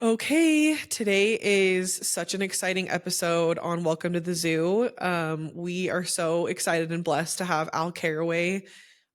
Okay, today is such an exciting episode on Welcome to the Zoo. We are so excited and blessed to have Al Carraway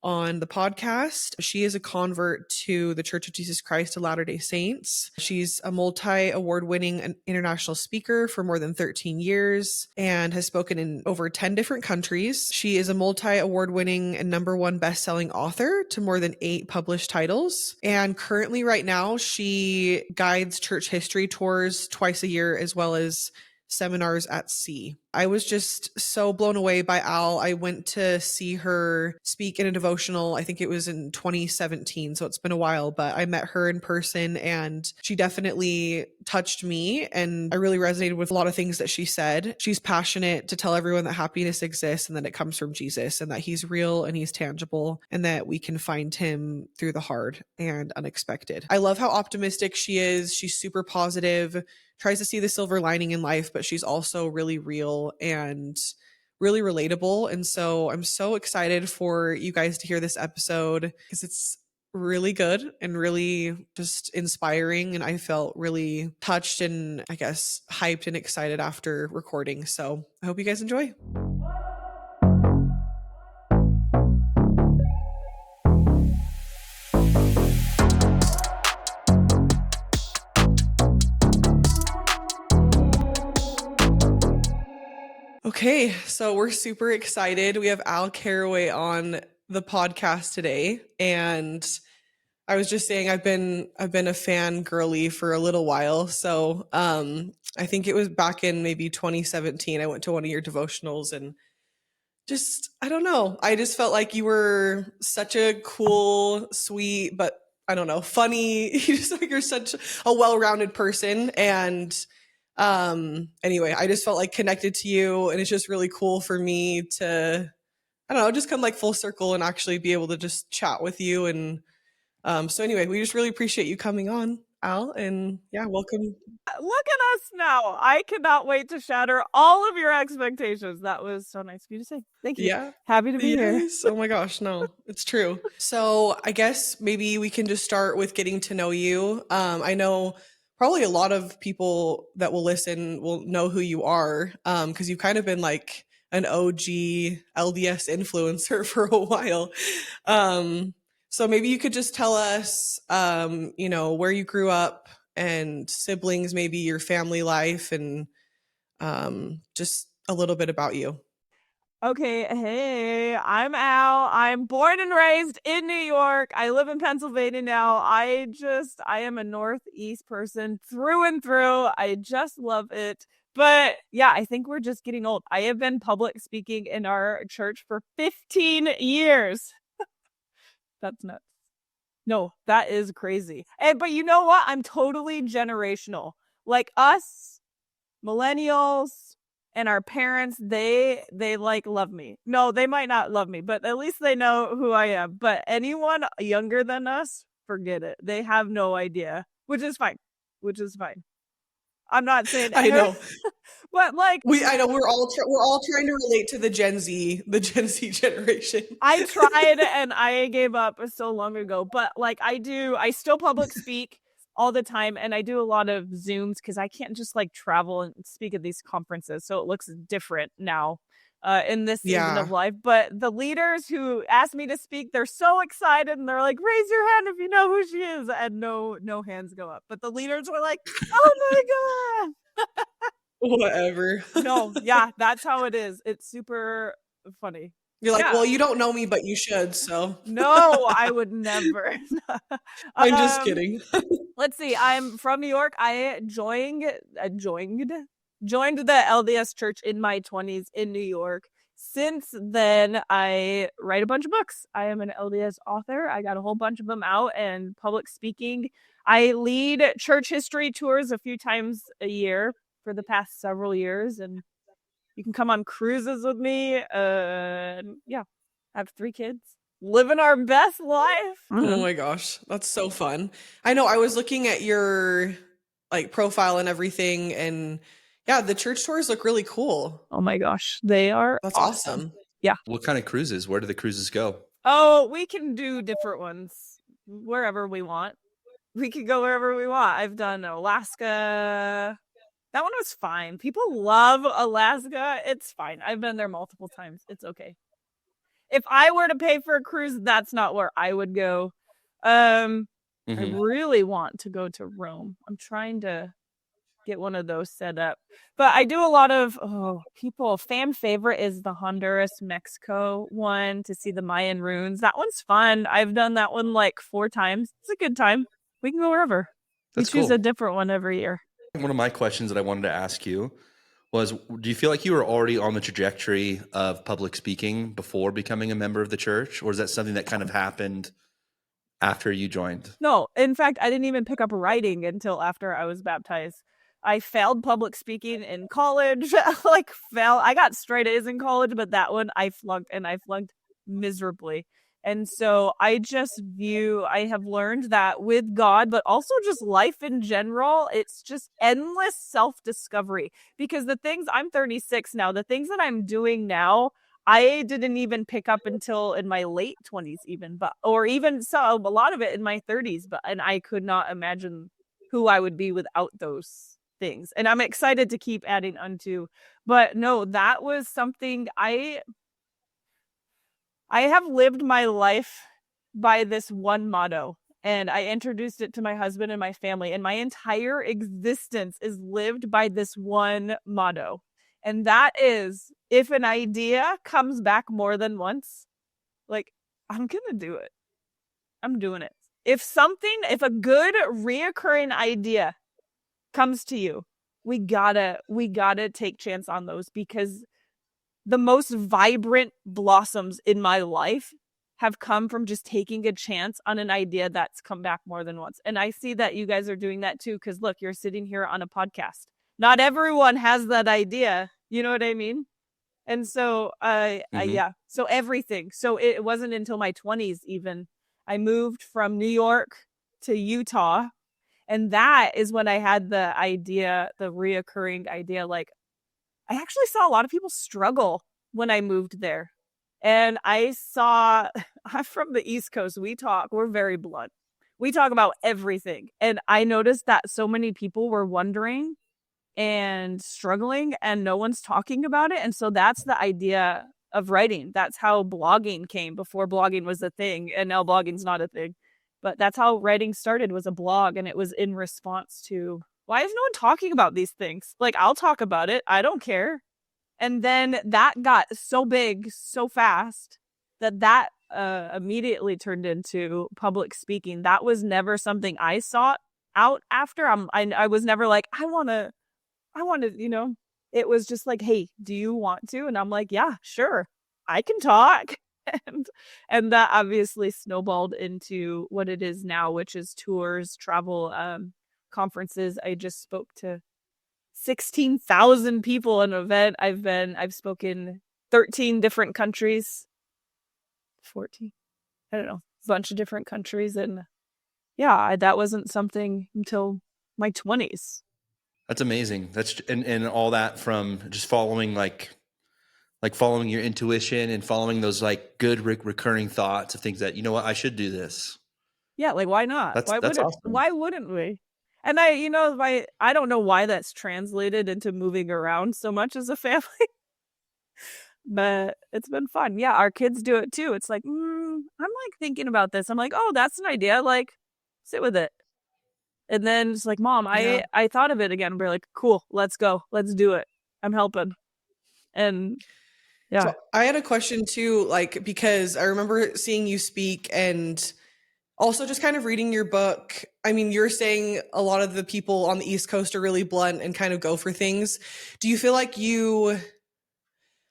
on the podcast. She is a convert to the Church of Jesus Christ of Latter-day Saints. She's a multi-award winning international speaker for more than 13 years and has spoken in over 10 different countries. She is a multi-award winning and #1 best-selling author to more than 8 published titles. And currently right now, she guides church history tours twice a year as well as seminars at sea. I was just so blown away by Al. I went to see her speak in a devotional. I think it was in 2017, so it's been a while, but I met her in person and she definitely touched me and I really resonated with a lot of things that she said. She's passionate to tell everyone that happiness exists and that it comes from Jesus and that he's real and he's tangible and that we can find him through the hard and unexpected. I love how optimistic she is. She's super positive, tries to see the silver lining in life, but she's also really real and really relatable. And so I'm so excited for you guys to hear this episode because it's really good and really just inspiring. And I felt really touched and I guess hyped and excited after recording. So I hope you guys enjoy. Okay, so we're super excited. We have Al Carraway on the podcast today, and I was just saying I've been a fan girly for a little while. So I think it was back in maybe 2017. I went to one of your devotionals and just I don't know. I just felt like you were such a cool, sweet, but I don't know, funny. You're such a well-rounded person and anyway, I just felt like connected to you and it's just really cool for me to I don't know, just come like full circle and actually be able to just chat with you and so anyway, we just really appreciate you coming on, Al, and yeah, welcome. Look at us now. I cannot wait to shatter all of your expectations. That was so nice of you to say. Thank you. Yeah. Happy to be here. Oh my gosh, no, it's true. So I guess maybe we can just start with getting to know you. I know probably a lot of people that will listen will know who you are because you've kind of been like an OG LDS influencer for a while. So maybe you could just tell us, where you grew up and siblings, maybe your family life and just a little bit about you. Okay, hey, I'm Al. I'm born and raised in New York. I live in Pennsylvania now. I am a Northeast person through and through. I just love it. But yeah, I think we're just getting old. I have been public speaking in our church for 15 years. That's nuts. No, that is crazy. But you know what? I'm totally generational. Like us, millennials, and our parents, they like love me. No, they might not love me, but at least they know who I am. But anyone younger than us, forget it. They have no idea, which is fine. I'm not saying I know. But like I know we're all trying to relate to the Gen Z generation. I tried and I gave up so long ago, but like I still public speak all the time and I do a lot of Zooms because I can't just like travel and speak at these conferences. So it looks different now in this season of life. But the leaders who asked me to speak, they're so excited and they're like, raise your hand if you know who she is. And no hands go up. But the leaders were like, oh my God. Whatever. No, yeah, that's how it is. It's super funny. You're like, well, you don't know me, but you should, so. No, I would never. I'm just kidding. Let's see. I'm from New York. I joined the LDS church in my 20s in New York. Since then, I write a bunch of books. I am an LDS author. I got a whole bunch of them out and public speaking. I lead church history tours a few times a year for the past several years, and you can come on cruises with me. I have 3 kids, living our best life. Oh my gosh, that's so fun. I know I was looking at your like profile and everything, and yeah, the church tours look really cool. Oh my gosh, they are awesome. Yeah. What kind of cruises? Where do the cruises go? Oh, we can do different ones wherever we want. We could go wherever we want. I've done Alaska. That one was fine. People love Alaska. It's fine. I've been there multiple times. It's okay. If I were to pay for a cruise, that's not where I would go. I really want to go to Rome. I'm trying to get one of those set up. But I do a lot of fan favorite is the Honduras, Mexico one to see the Mayan ruins. That one's fun. I've done that one like 4 times. It's a good time. We can go wherever. That's We choose cool. a different one every year. One of my questions that I wanted to ask you was, do you feel like you were already on the trajectory of public speaking before becoming a member of the church? Or is that something that kind of happened after you joined? No, in fact, I didn't even pick up writing until after I was baptized. I failed public speaking in college. I got straight A's in college, but that one I flunked, and I flunked miserably. And so I have learned that with God, but also just life in general, it's just endless self-discovery. Because I'm 36 now, the things that I'm doing now, I didn't even pick up until in my late 20s a lot of it in my 30s, and I could not imagine who I would be without those things. And I'm excited to keep adding unto. But no, that was something I have lived my life by this one motto, and I introduced it to my husband and my family, and my entire existence is lived by this one motto. And that is, if an idea comes back more than once, like, I'm going to do it. I'm doing it. If a good reoccurring idea comes to you, we gotta take chance on those, because the most vibrant blossoms in my life have come from just taking a chance on an idea that's come back more than once. And I see that you guys are doing that too, because look, you're sitting here on a podcast. Not everyone has that idea. You know what I mean? And so, so everything. So it wasn't until my 20s even. I moved from New York to Utah. And that is when I had the reoccurring idea, like, I actually saw a lot of people struggle when I moved there. And I'm from the East Coast. We're very blunt. We talk about everything. And I noticed that so many people were wondering and struggling, and no one's talking about it. And so that's the idea of writing. That's how blogging came, before blogging was a thing. And now blogging's not a thing. But that's how writing started, was a blog. And it was in response to, why is no one talking about these things? Like, I'll talk about it. I don't care. And then that got so big so fast that immediately turned into public speaking. That was never something I sought out after. I was never like, I want to, it was just like, hey, do you want to? And I'm like, yeah, sure, I can talk. And that obviously snowballed into what it is now, which is tours, travel, conferences. I just spoke to 16,000 people in an event. I've spoken 13 different countries, 14, I don't know, a bunch of different countries. And yeah, that wasn't something until my 20s. That's amazing. That's and all that from just following like following your intuition and following those like good recurring thoughts of things that, you know what, I should do this. Yeah, like, why not? That's awesome. Why wouldn't we? And I don't know why that's translated into moving around so much as a family, but it's been fun. Yeah, our kids do it too. It's like, I'm like thinking about this. I'm like, oh, that's an idea. Like, sit with it. And then it's like, Mom, I thought of it again. We're like, cool, let's go. Let's do it. I'm helping. And yeah. So I had a question too, like, because I remember seeing you speak and also just kind of reading your book. I mean, you're saying a lot of the people on the East Coast are really blunt and kind of go for things. Do you feel like you,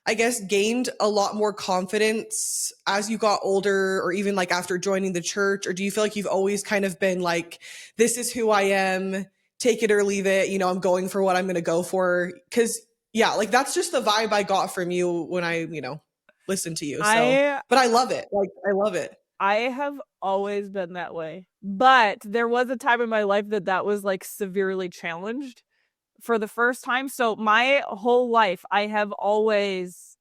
I guess, gained a lot more confidence as you got older, or even like after joining the church? Or do you feel like you've always kind of been like, this is who I am, take it or leave it, I'm going for what I'm going to go for? Because yeah, like, that's just the vibe I got from you when I, listened to you. So, but I love it. Like, I love it. I have always been that way. But there was a time in my life that was like severely challenged for the first time. So my whole life, I have always,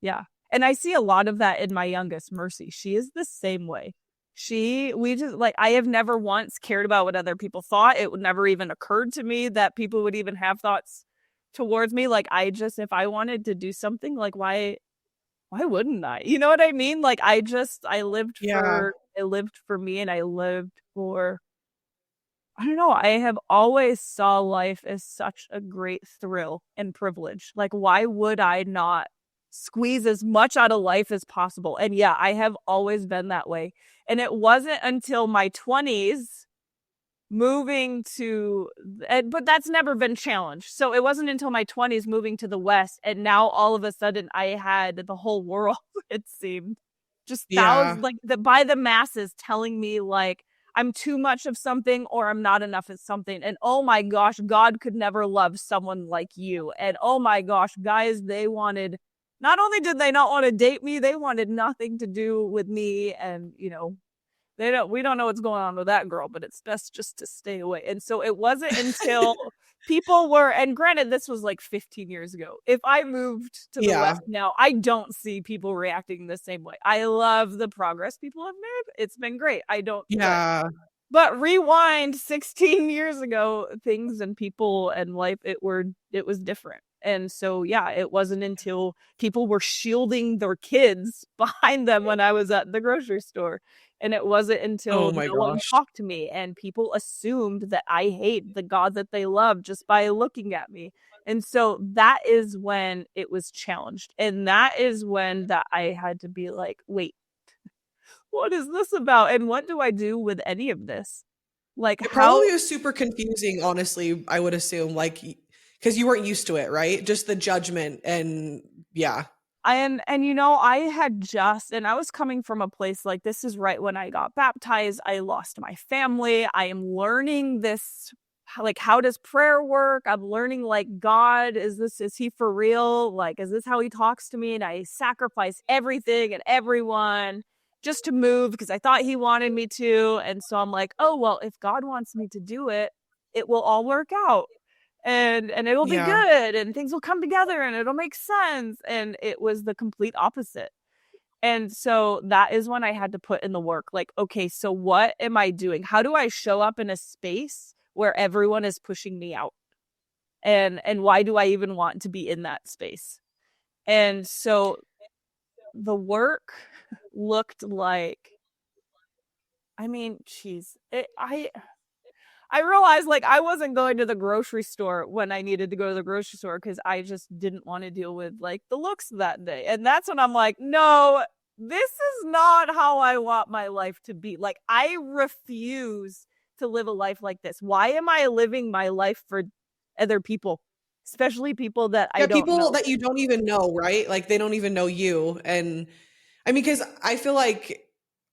yeah. And I see a lot of that in my youngest, Mercy. She is the same way. we just like, I have never once cared about what other people thought. It would never even occurred to me that people would even have thoughts towards me. Like, if I wanted to do something, like, why wouldn't I? You know what I mean? Like, I lived for me, and I lived for, I don't know. I have always saw life as such a great thrill and privilege. Like, why would I not squeeze as much out of life as possible? And yeah, I have always been that way. And it wasn't until my 20s but that's never been challenged. So it wasn't until my 20s moving to the West, and now all of a sudden I had the whole world, it seemed, just thousands, like, by the masses telling me, like, I'm too much of something or I'm not enough of something. And oh my gosh, God could never love someone like you. And oh my gosh, guys, not only did they not want to date me, they wanted nothing to do with me. And, we don't know what's going on with that girl, but it's best just to stay away. And so it wasn't until people were, and granted, this was like 15 years ago. If I moved to the West now, I don't see people reacting the same way. I love the progress people have made. It's been great. But rewind 16 years ago, things and people and life, it was different. And so, yeah, it wasn't until people were shielding their kids behind them when I was at the grocery store. And it wasn't until no one talked to me, and people assumed that I hate the God that they love just by looking at me. And so that is when it was challenged. And that is when that I had to be like, wait, what is this about? And what do I do with any of this? Like, it probably was super confusing, honestly, I would assume, like, because you weren't used to it, right? Just the judgment and yeah. And I was coming from a place like, this is right when I got baptized. I lost my family. I am learning this, like, how does prayer work? I'm learning, like, God, is he for real? Like, is this how he talks to me? And I sacrificed everything and everyone just to move because I thought he wanted me to. And so I'm like, oh, well, if God wants me to do it, it will all work out. And it'll be good, and things will come together, and it'll make sense. And it was the complete opposite. And so that is when I had to put in the work. Like, okay, so what am I doing? How do I show up in a space where everyone is pushing me out? And why do I even want to be in that space? And so the work looked like, I mean, geez, I realized, like, I wasn't going to the grocery store when I needed to go to the grocery store because I just didn't want to deal with, like, the looks that day. And that's when I'm like, no, this is not how I want my life to be. Like, I refuse to live a life like this. Why am I living my life for other people? Especially people that I don't know. People that you don't even know, right? Like, they don't even know you. And I mean, because I feel like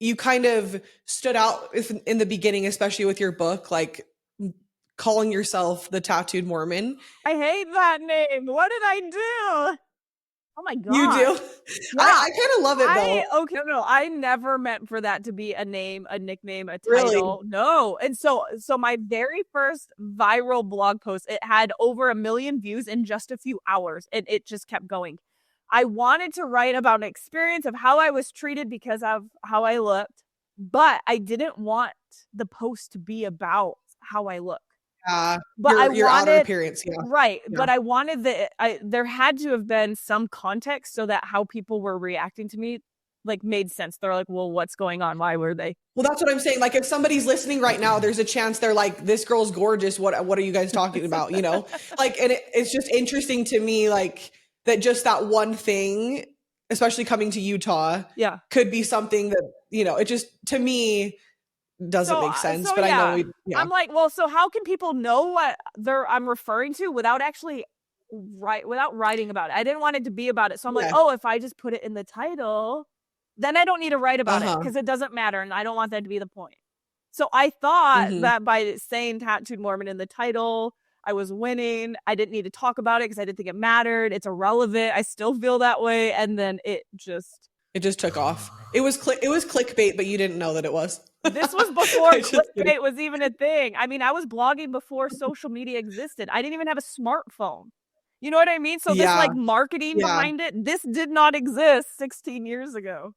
you kind of stood out in the beginning, especially with your book, like calling yourself the Tattooed Mormon. I hate that name. What did I do? Oh my God. You do? Yeah. I kind of love it though. No, I never meant for that to be a name, a nickname, a title. Really? No. And so my very first viral blog post, it had over 1 million views in just a few hours, and it just kept going. I wanted to write about an experience of how I was treated because of how I looked, but I didn't want the post to be about how I look. But your outer appearance, right? Yeah. But I wanted there had to have been some context so that how people were reacting to me, like, made sense. They're like, well, what's going on? Why were they? Well, that's what I'm saying. Like, if somebody's listening right now, there's a chance they're like, this girl's gorgeous. What are you guys talking about? You know, like, and it's just interesting to me, like, that just that one thing, especially coming to Utah, could be something that, it just, to me, doesn't make sense. But I know I'm like, well, so how can people know what I'm referring to without actually without writing about it? I didn't want it to be about it. So I'm like, oh, if I just put it in the title, then I don't need to write about it because it doesn't matter. And I don't want that to be the point. So I thought that by saying Tattooed Mormon in the title, I was winning. I didn't need to talk about it because I didn't think it mattered. It's irrelevant. I still feel that way. And then it just took off. It was clickbait, but you didn't know that it was. This was before clickbait was even a thing. I mean, I was blogging before social media existed. I didn't even have a smartphone. You know what I mean? So this, like, marketing behind it, this did not exist 16 years ago.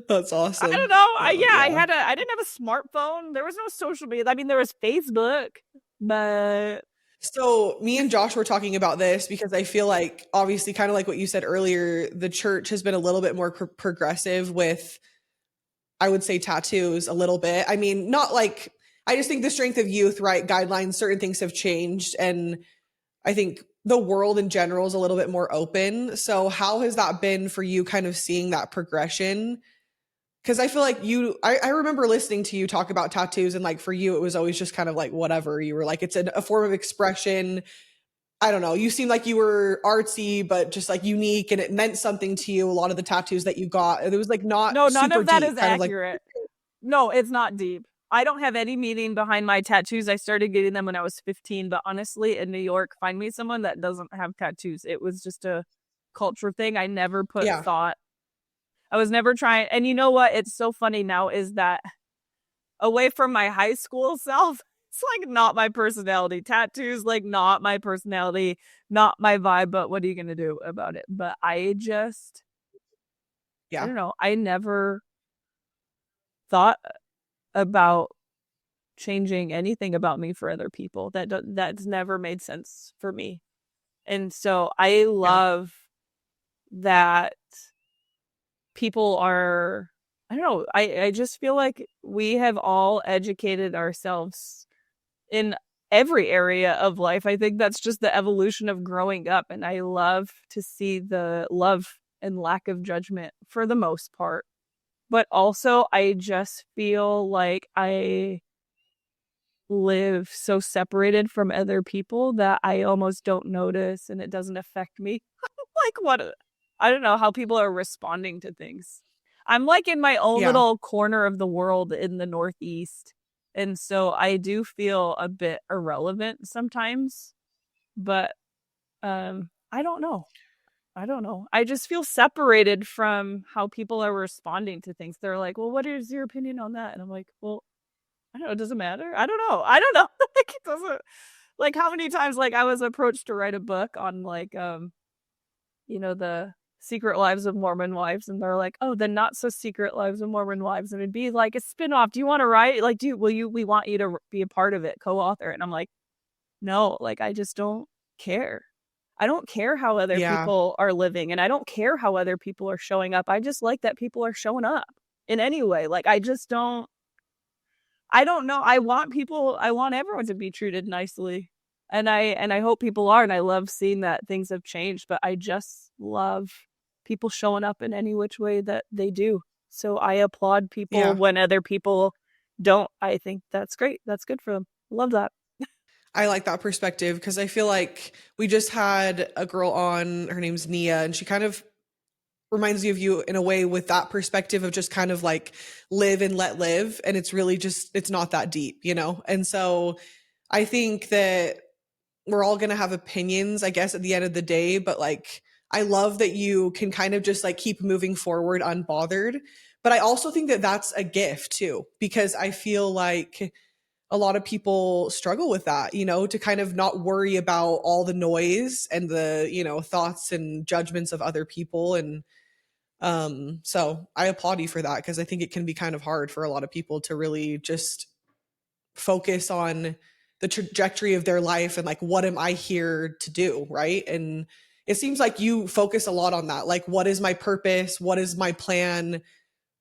That's awesome. I don't know. I Yeah. didn't have a smartphone. There was no social media. I mean, there was Facebook, but So me and Josh were talking about this because I feel like, obviously, kind of like what you said earlier, the church has been a little bit more progressive with, I would say, tattoos a little bit. I mean, not like, I just think the strength of youth, right? Guidelines, certain things have changed. And I think the world in general is a little bit more open. So how has that been for you, kind of seeing that progression? Because I feel like I remember listening to you talk about tattoos, and like for you, it was always just kind of like whatever. You were like, it's a form of expression. I don't know. You seemed like you were artsy, but just like unique, and it meant something to you. A lot of the tattoos that you got, it was like not no, none super of that deep, is kind of like, accurate. No, it's not deep. I don't have any meaning behind my tattoos. I started getting them when I was 15, but honestly, in New York, find me someone that doesn't have tattoos. It was just a culture thing. I never put yeah, thought. I was never trying. And you know what? It's so funny now is that away from my high school self, it's like not my personality. Tattoos, like not my personality, not my vibe, but what are you going to do about it? But I yeah, don't know. I never thought about changing anything about me for other people. That's never made sense for me. And so I yeah, love that people are, I don't know, I just feel like we have all educated ourselves in every area of life. I think that's just the evolution of growing up. And I love to see the love and lack of judgment for the most part. But also, I just feel like I live so separated from other people that I almost don't notice and it doesn't affect me. Like, what? I don't know how people are responding to things. I'm like in my own yeah. little corner of the world in the Northeast. And so I do feel a bit irrelevant sometimes, but I don't know. I don't know. I just feel separated from how people are responding to things. They're like, "Well, what is your opinion on that?" And I'm like, "Well, I don't know. It doesn't matter. I don't know. I don't know." Like it doesn't. Like how many times like I was approached to write a book on like the secret lives of Mormon wives, and they're like, "Oh, the not so secret lives of Mormon wives," and it'd be like a spinoff. Do you want to write? Like, we want you to be a part of it, co-author. And I'm like, no, like I just don't care. I don't care how other Yeah. people are living, and I don't care how other people are showing up. I just like that people are showing up in any way. Like I don't know. I want everyone to be treated nicely. And I hope people are, and I love seeing that things have changed, but I just love people showing up in any which way that they do. So I applaud people Yeah. when other people don't. I think that's great. That's good for them. Love that. I like that perspective because I feel like we just had a girl on, her name's Nia, and she kind of reminds me of you in a way with that perspective of just kind of like live and let live. And it's really just, it's not that deep, you know? And so I think that we're all going to have opinions, I guess, at the end of the day. But like, I love that you can kind of just like keep moving forward unbothered. But I also think that that's a gift too, because I feel like a lot of people struggle with that, you know, to kind of not worry about all the noise and the, you know, thoughts and judgments of other people. And so I applaud you for that because I think it can be kind of hard for a lot of people to really just focus on the trajectory of their life and like, what am I here to do? Right. And it seems like you focus a lot on that. Like, what is my purpose? What is my plan?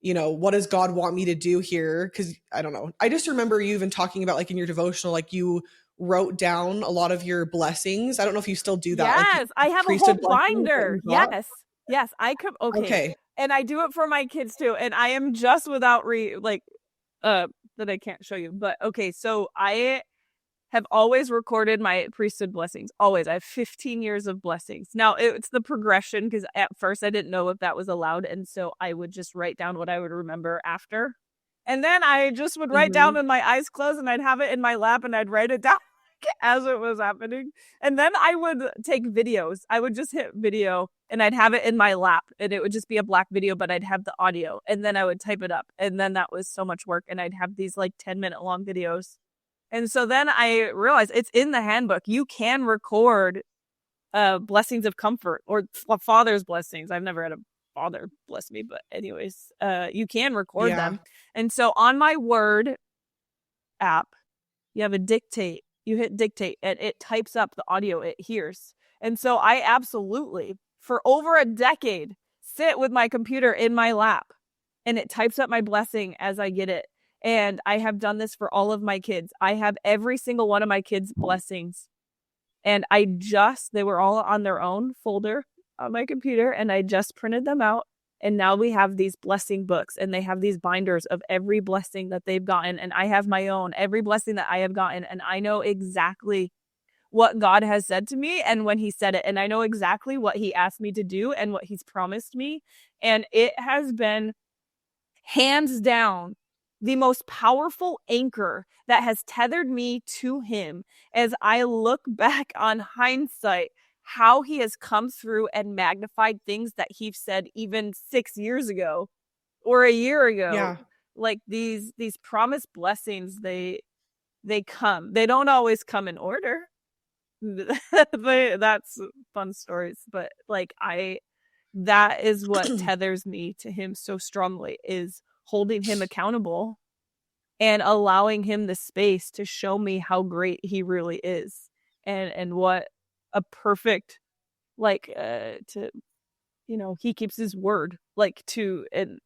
You know, what does God want me to do here? Because I don't know. I just remember you even talking about like in your devotional, like you wrote down a lot of your blessings. I don't know if you still do that, like Yes, I have a whole priesthood blessings that binder. you got. Yes. Yes, I could. Okay. Okay. And I do it for my kids too. And I am just without that I can't show you. But okay, so I have always recorded my priesthood blessings. Always. I have 15 years of blessings. Now, it's the progression because at first I didn't know if that was allowed. And so I would just write down what I would remember after. And then I just would write down Mm-hmm. with my eyes closed and I'd have it in my lap and I'd write it down as it was happening. And then I would take videos. I would just hit video and I'd have it in my lap and it would just be a black video, but I'd have the audio and then I would type it up. And then that was so much work. And I'd have these like 10-minute long videos. And so then I realized it's in the handbook. You can record blessings of comfort or father's blessings. I've never had a father, bless me. But anyways, you can record Yeah. them. And so on my Word app, you have a dictate. You hit dictate and it types up the audio it hears. And so I absolutely, for over a decade, sit with my computer in my lap and it types up my blessing as I get it. And I have done this for all of my kids. I have every single one of my kids' blessings. And they were all on their own folder on my computer, and I just printed them out. And now we have these blessing books, and they have these binders of every blessing that they've gotten. And I have my own, every blessing that I have gotten. And I know exactly what God has said to me and when he said it. And I know exactly what he asked me to do and what he's promised me. And it has been hands down the most powerful anchor that has tethered me to him as I look back on hindsight, how he has come through and magnified things that he said even 6 years ago or a year ago. Yeah. Like these promised blessings, they come. They don't always come in order. That's fun stories, but like that is what tethers me to him so strongly, is holding him accountable and allowing him the space to show me how great he really is, and what a perfect, like, to, he keeps his word, like, and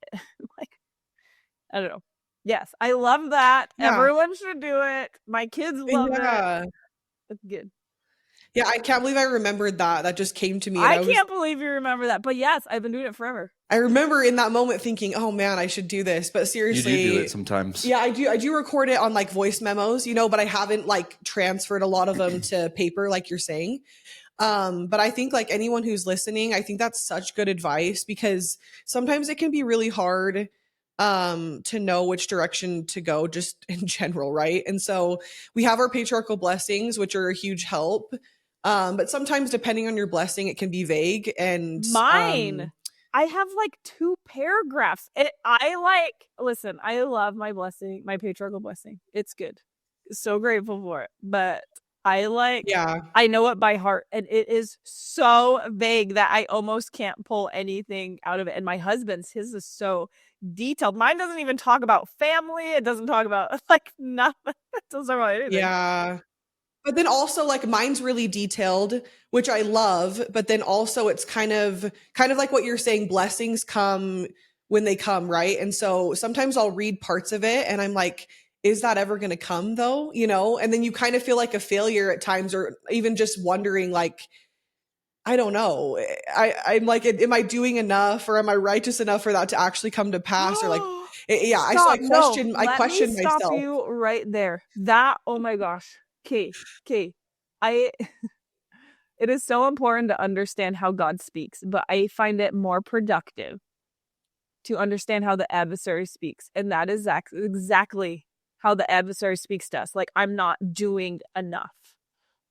like, I don't know. Yes, I love that. Yeah. Everyone should do it. My kids love it. It's good. Yeah, I can't believe I remembered that. That just came to me. I can't believe you remember that. But yes, I've been doing it forever. I remember in that moment thinking, oh man, I should do this. But seriously. You do it sometimes. Yeah, I do record it on like voice memos, but I haven't like transferred a lot of them to paper like you're saying. But I think like anyone who's listening, I think that's such good advice, because sometimes it can be really hard to know which direction to go just in general, right? And so we have our patriarchal blessings, which are a huge help. But sometimes depending on your blessing, it can be vague. And mine, I have like 2 paragraphs. Listen, I love my blessing, my patriarchal blessing. It's good. So grateful for it. But I know it by heart, and it is so vague that I almost can't pull anything out of it. And my husband's, his is so detailed. Mine doesn't even talk about family. It doesn't talk about like nothing. It doesn't talk about anything. Yeah. But then also like mine's really detailed, which I love. But then also it's kind of like what you're saying, blessings come when they come, right? And so sometimes I'll read parts of it and I'm like, is that ever going to come though? And then you kind of feel like a failure at times, or even just wondering like, I don't know. I'm like, am I doing enough, or am I righteous enough for that to actually come to pass? Or like, yeah, I question myself. Let me stop you right there. That, oh my gosh. Okay. It is so important to understand how God speaks, but I find it more productive to understand how the adversary speaks. And that is exactly how the adversary speaks to us. Like, I'm not doing enough.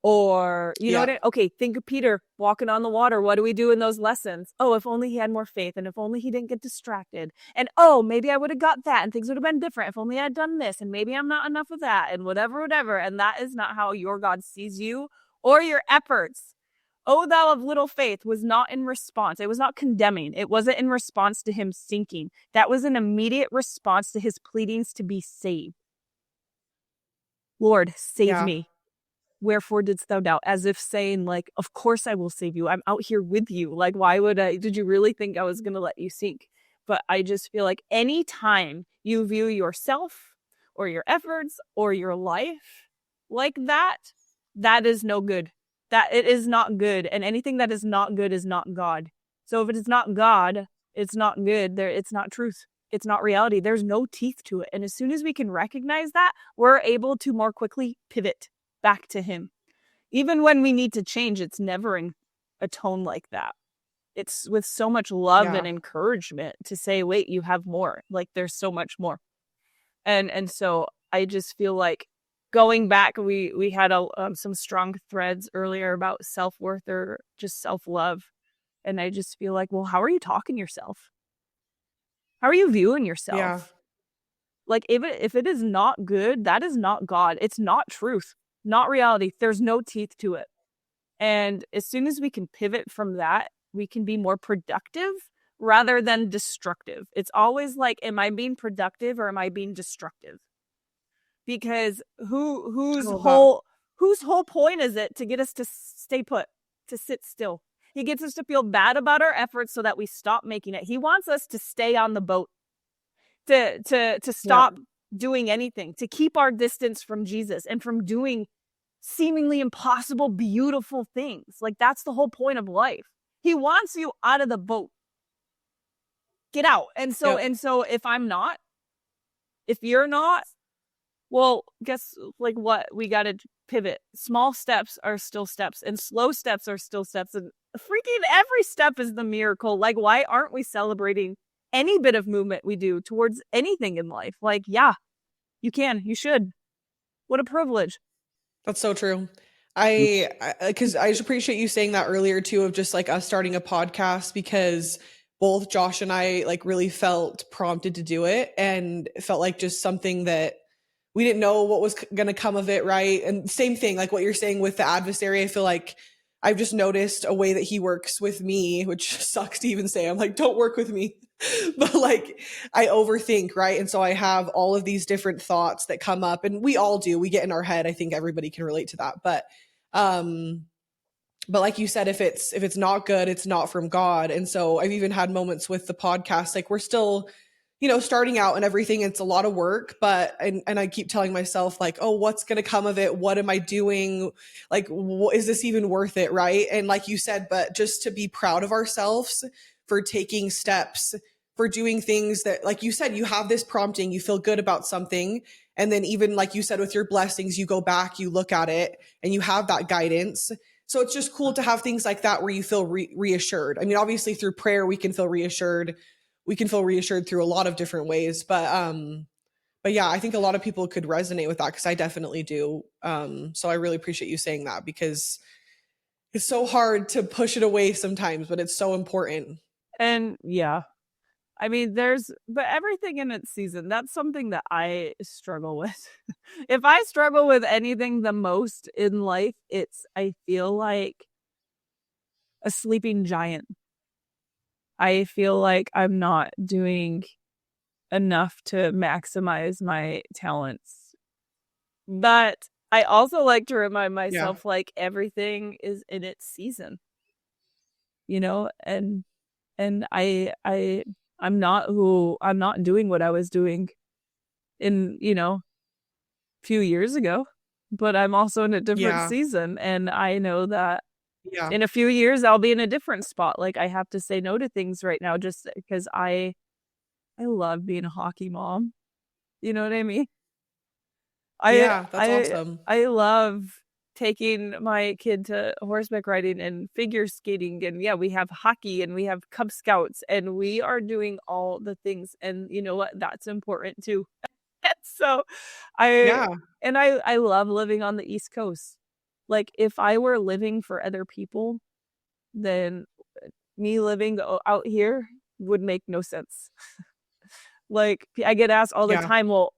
Or, you know what okay, think of Peter walking on the water. What do we do in those lessons? Oh, if only he had more faith, and if only he didn't get distracted. And oh, maybe I would have got that, and things would have been different if only I had done this, and maybe I'm not enough of that, and whatever. And that is not how your God sees you or your efforts. Oh, thou of little faith was not in response. It was not condemning. It wasn't in response to him sinking. That was an immediate response to his pleadings to be saved. Lord, save me. Wherefore didst thou doubt? As if saying, like, of course I will save you. I'm out here with you. Like, why would did you really think I was going to let you sink? But I just feel like anytime you view yourself or your efforts or your life like that, that is no good. That it is not good. And anything that is not good is not God. So if it is not God, it's not good. It's not truth. It's not reality. There's no teeth to it. And as soon as we can recognize that, we're able to more quickly pivot back to him. Even when we need to change, it's never in a tone like that. It's with so much love and encouragement to say, wait, you have more. Like, there's so much more. And so I just feel like going back, we had some strong threads earlier about self-worth or just self-love. And I just feel like, well, how are you talking to yourself? How are you viewing yourself? Yeah. Like, if it is not good, that is not God. It's not truth. Not reality. There's no teeth to it. And as soon as we can pivot from that, we can be more productive rather than destructive. It's always like, am I being productive or am I being destructive? Because whose whole point is it to get us to stay put, to sit still? He gets us to feel bad about our efforts so that we stop making it. He wants us to stay on the boat, to stop doing anything, to keep our distance from Jesus and from doing seemingly impossible, beautiful things. Like, that's the whole point of life. He wants you out of the boat. Get out. And so if you're not, well, guess like what? We got to pivot. Small steps are still steps, and slow steps are still steps. And freaking every step is the miracle. Like, why aren't we celebrating any bit of movement we do towards anything in life? Like, yeah, you can, you should. What a privilege. That's so true. Because I just appreciate you saying that earlier too, of just like us starting a podcast, because both Josh and I like really felt prompted to do it, and it felt like just something that we didn't know what was going to come of it. Right. And same thing, like what you're saying with the adversary, I feel like I've just noticed a way that he works with me, which sucks to even say. I'm like, don't work with me. But like, I overthink, right? And so I have all of these different thoughts that come up, and we all do. We get in our head. I think everybody can relate to that. But like you said, if it's not good, it's not from God. And so I've even had moments with the podcast, like we're still, starting out and everything. It's a lot of work, but, and I keep telling myself like, oh, what's going to come of it? What am I doing? Like, is this even worth it? Right. And like you said, but just to be proud of ourselves for taking steps, for doing things that, like you said, you have this prompting, you feel good about something. And then even like you said, with your blessings, you go back, you look at it, and you have that guidance. So it's just cool to have things like that where you feel reassured. I mean, obviously through prayer, we can feel reassured. We can feel reassured through a lot of different ways. But yeah, I think a lot of people could resonate with that, because I definitely do. So I really appreciate you saying that, because it's so hard to push it away sometimes, but it's so important. And yeah, I mean, but everything in its season. That's something that I struggle with. If I struggle with anything the most in life, I feel like a sleeping giant. I feel like I'm not doing enough to maximize my talents. But I also like to remind myself, like, everything is in its season, and I'm not doing what I was doing in, a few years ago, but I'm also in a different season. And I know that in a few years, I'll be in a different spot. Like, I have to say no to things right now just because I love being a hockey mom. You know what I mean? That's awesome. I love taking my kid to horseback riding and figure skating, and we have hockey and we have Cub Scouts, and we are doing all the things, and you know what, that's important too. So I love living on the East Coast. Like, if I were living for other people, then me living out here would make no sense. Like, I get asked all the time, well,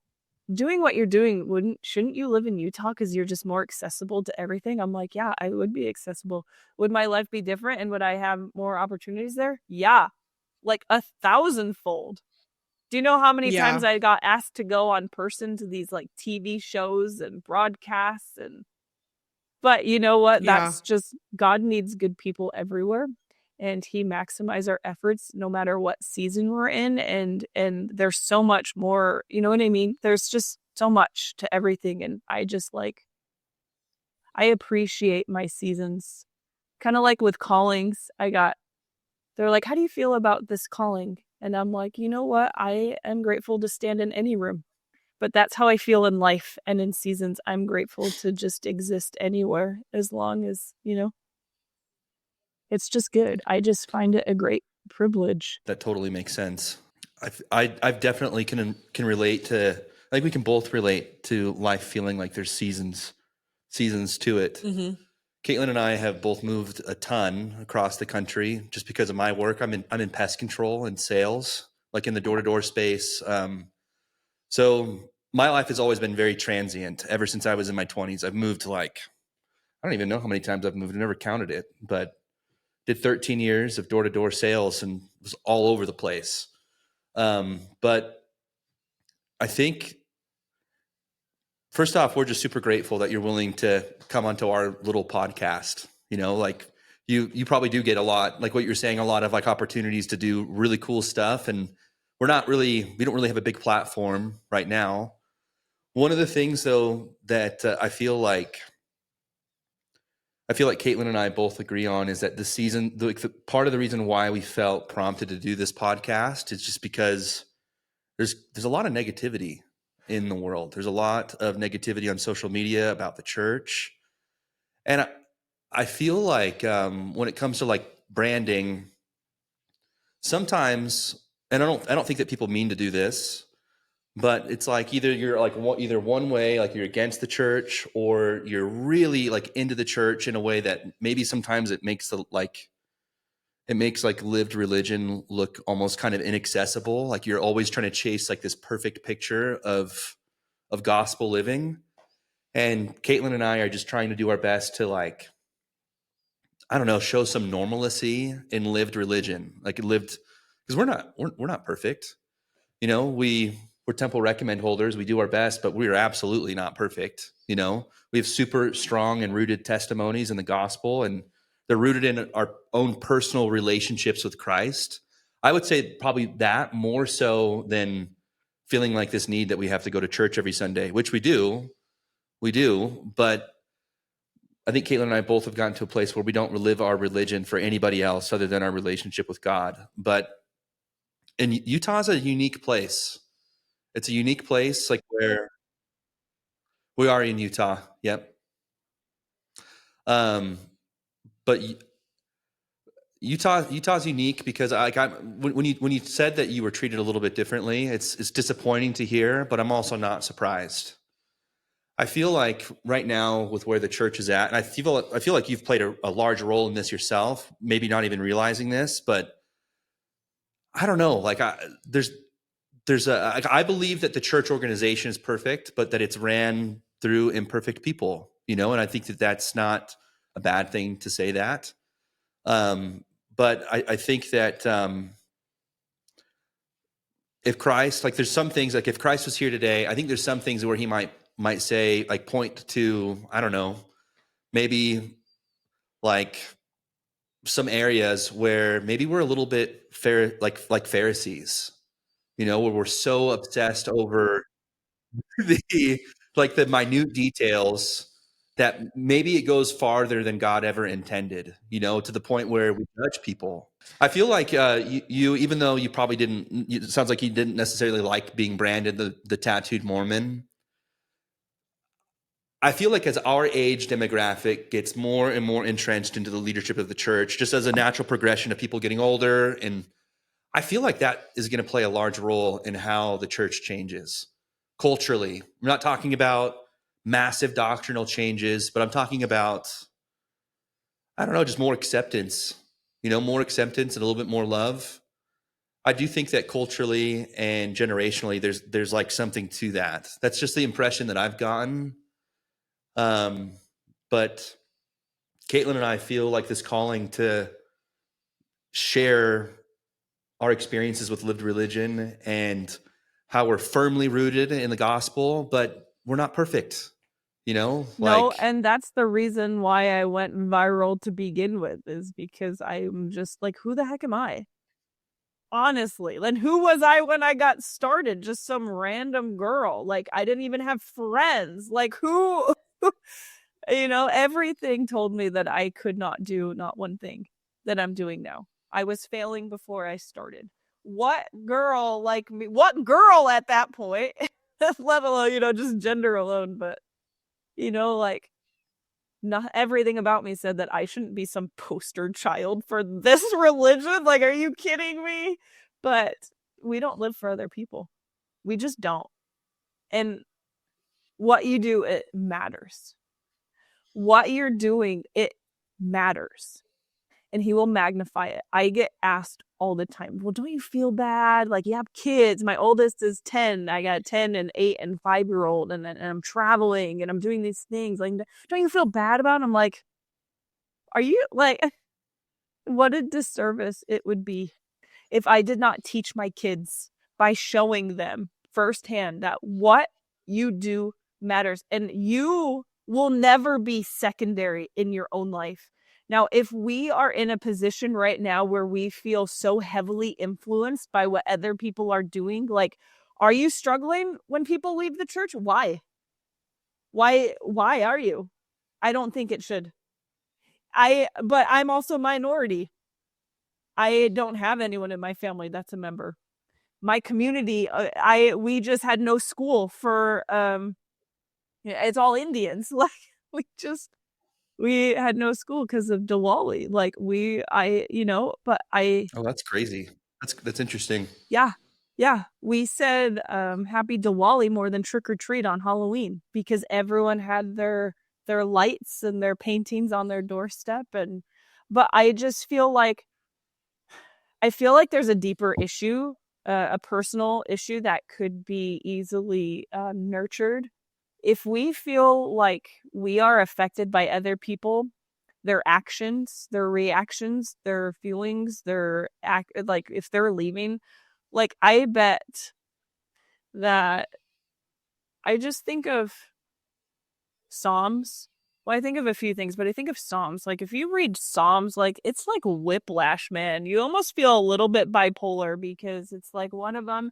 doing what you're doing, shouldn't you live in Utah because you're just more accessible to everything? I'm like, yeah, I would be accessible. Would my life be different, and would I have more opportunities there? Yeah, like 1,000-fold. Do you know how many times I got asked to go on person to these like TV shows and broadcasts? But you know what? That's just, God needs good people everywhere, and he maximizes our efforts no matter what season we're in. And there's so much more, you know what I mean? There's just so much to everything. And I just I appreciate my seasons. Kind of like with callings, they're like, how do you feel about this calling? And I'm like, you know what? I am grateful to stand in any room. But that's how I feel in life and in seasons. I'm grateful to just exist anywhere, as long as, it's just good. I just find it a great privilege. That totally makes sense. I definitely can relate to, like, we can both relate to life feeling like there's seasons to it. Mm-hmm. Caitlin and I have both moved a ton across the country just because of my work. I'm in pest control and sales, like in the door-to-door space. So my life has always been very transient ever since I was in my 20s. I've moved I don't even know how many times I've moved. I never counted it, but did 13 years of door-to-door sales and was all over the place. But I think, first off, we're just super grateful that you're willing to come onto our little podcast. Like you probably do get a lot, like what you're saying, a lot of like opportunities to do really cool stuff. And we don't really have a big platform right now. One of the things though, that I feel like Caitlin and I both agree on is that the season, the part of the reason why we felt prompted to do this podcast is just because there's a lot of negativity in the world. There's a lot of negativity on social media about the church. And I feel like when it comes to like branding, sometimes, and I don't think that people mean to do this, but it's like either you're like either one way, like you're against the church, or you're really like into the church in a way that maybe sometimes it makes lived religion look almost kind of inaccessible. Like you're always trying to chase like this perfect picture of gospel living. And Caitlin and I are just trying to do our best to like, I don't know, show some normalcy in lived religion, like lived, because we're not perfect. We're Temple Recommend holders. We do our best, but we are absolutely not perfect. We have super strong and rooted testimonies in the gospel, and they're rooted in our own personal relationships with Christ. I would say probably that more so than feeling like this need that we have to go to church every Sunday, which we do. But I think Caitlin and I both have gotten to a place where we don't live our religion for anybody else other than our relationship with God. And Utah's a unique place. It's a unique place, like where we are in Utah. Yep. But Utah's unique because when you said that you were treated a little bit differently, it's disappointing to hear, but I'm also not surprised. I feel like right now with where the church is at, and I feel like you've played a large role in this yourself, maybe not even realizing this, but I don't know. Like I believe that the church organization is perfect, but that it's ran through imperfect people, and I think that that's not a bad thing to say that. But I think that if Christ, like there's some things, like if Christ was here today, I think there's some things where he might say, like point to, I don't know, maybe like some areas where maybe we're a little bit like Pharisees, where we're so obsessed over the minute details that maybe it goes farther than God ever intended, to the point where we judge people. I feel like you, even though you probably didn't, it sounds like you didn't necessarily like being branded the tattooed Mormon. I feel like as our age demographic gets more and more entrenched into the leadership of the church, just as a natural progression of people getting older, and I feel like that is going to play a large role in how the church changes culturally. I'm not talking about massive doctrinal changes, but I'm talking about, I don't know, just more acceptance, more acceptance and a little bit more love. I do think that culturally and generationally, there's like something to that. That's just the impression that I've gotten. But Caitlin and I feel like this calling to share our experiences with lived religion and how we're firmly rooted in the gospel, but we're not perfect, No, and that's the reason why I went viral to begin with, is because I'm just like, who the heck am I? Honestly, then who was I when I got started? Just some random girl. Like, I didn't even have friends. Like, who? Everything told me that I could not do not one thing that I'm doing now. I was failing before I started. What girl like me? What girl at that point? Let alone, just gender alone. But, like, not everything about me said that I shouldn't be some poster child for this religion. Like, are you kidding me? But we don't live for other people. We just don't. And what you do, it matters. What you're doing, it matters. And he will magnify it. I get asked all the time, well, don't you feel bad? Like, you have kids. My oldest is 10. I got 10 and 8 and 5-year-old, and I'm traveling and I'm doing these things. Like, don't you feel bad about it? I'm like, are you like, what a disservice it would be if I did not teach my kids by showing them firsthand that what you do matters, and you will never be secondary in your own life. Now, if we are in a position right now where we feel so heavily influenced by what other people are doing, like, are you struggling when people leave the church? Why? Why are you? I don't think it should. But I'm also minority. I don't have anyone in my family that's a member. My community, we just had no school for, it's all Indians. Like, we had no school because of Diwali. Like, Oh, that's crazy. That's interesting. yeah. Yeah. We said, happy Diwali more than trick or treat on Halloween because everyone had their lights and their paintings on their doorstep. But I just feel like, there's a deeper issue, a personal issue that could be easily nurtured. If we feel like we are affected by other people, their actions, their reactions, their feelings, like if they're leaving, like I bet that I just think of Psalms. Well, I think of a few things, but I think of Psalms. Like if you read Psalms, like it's like whiplash, man. You almost feel a little bit bipolar because it's like one of them,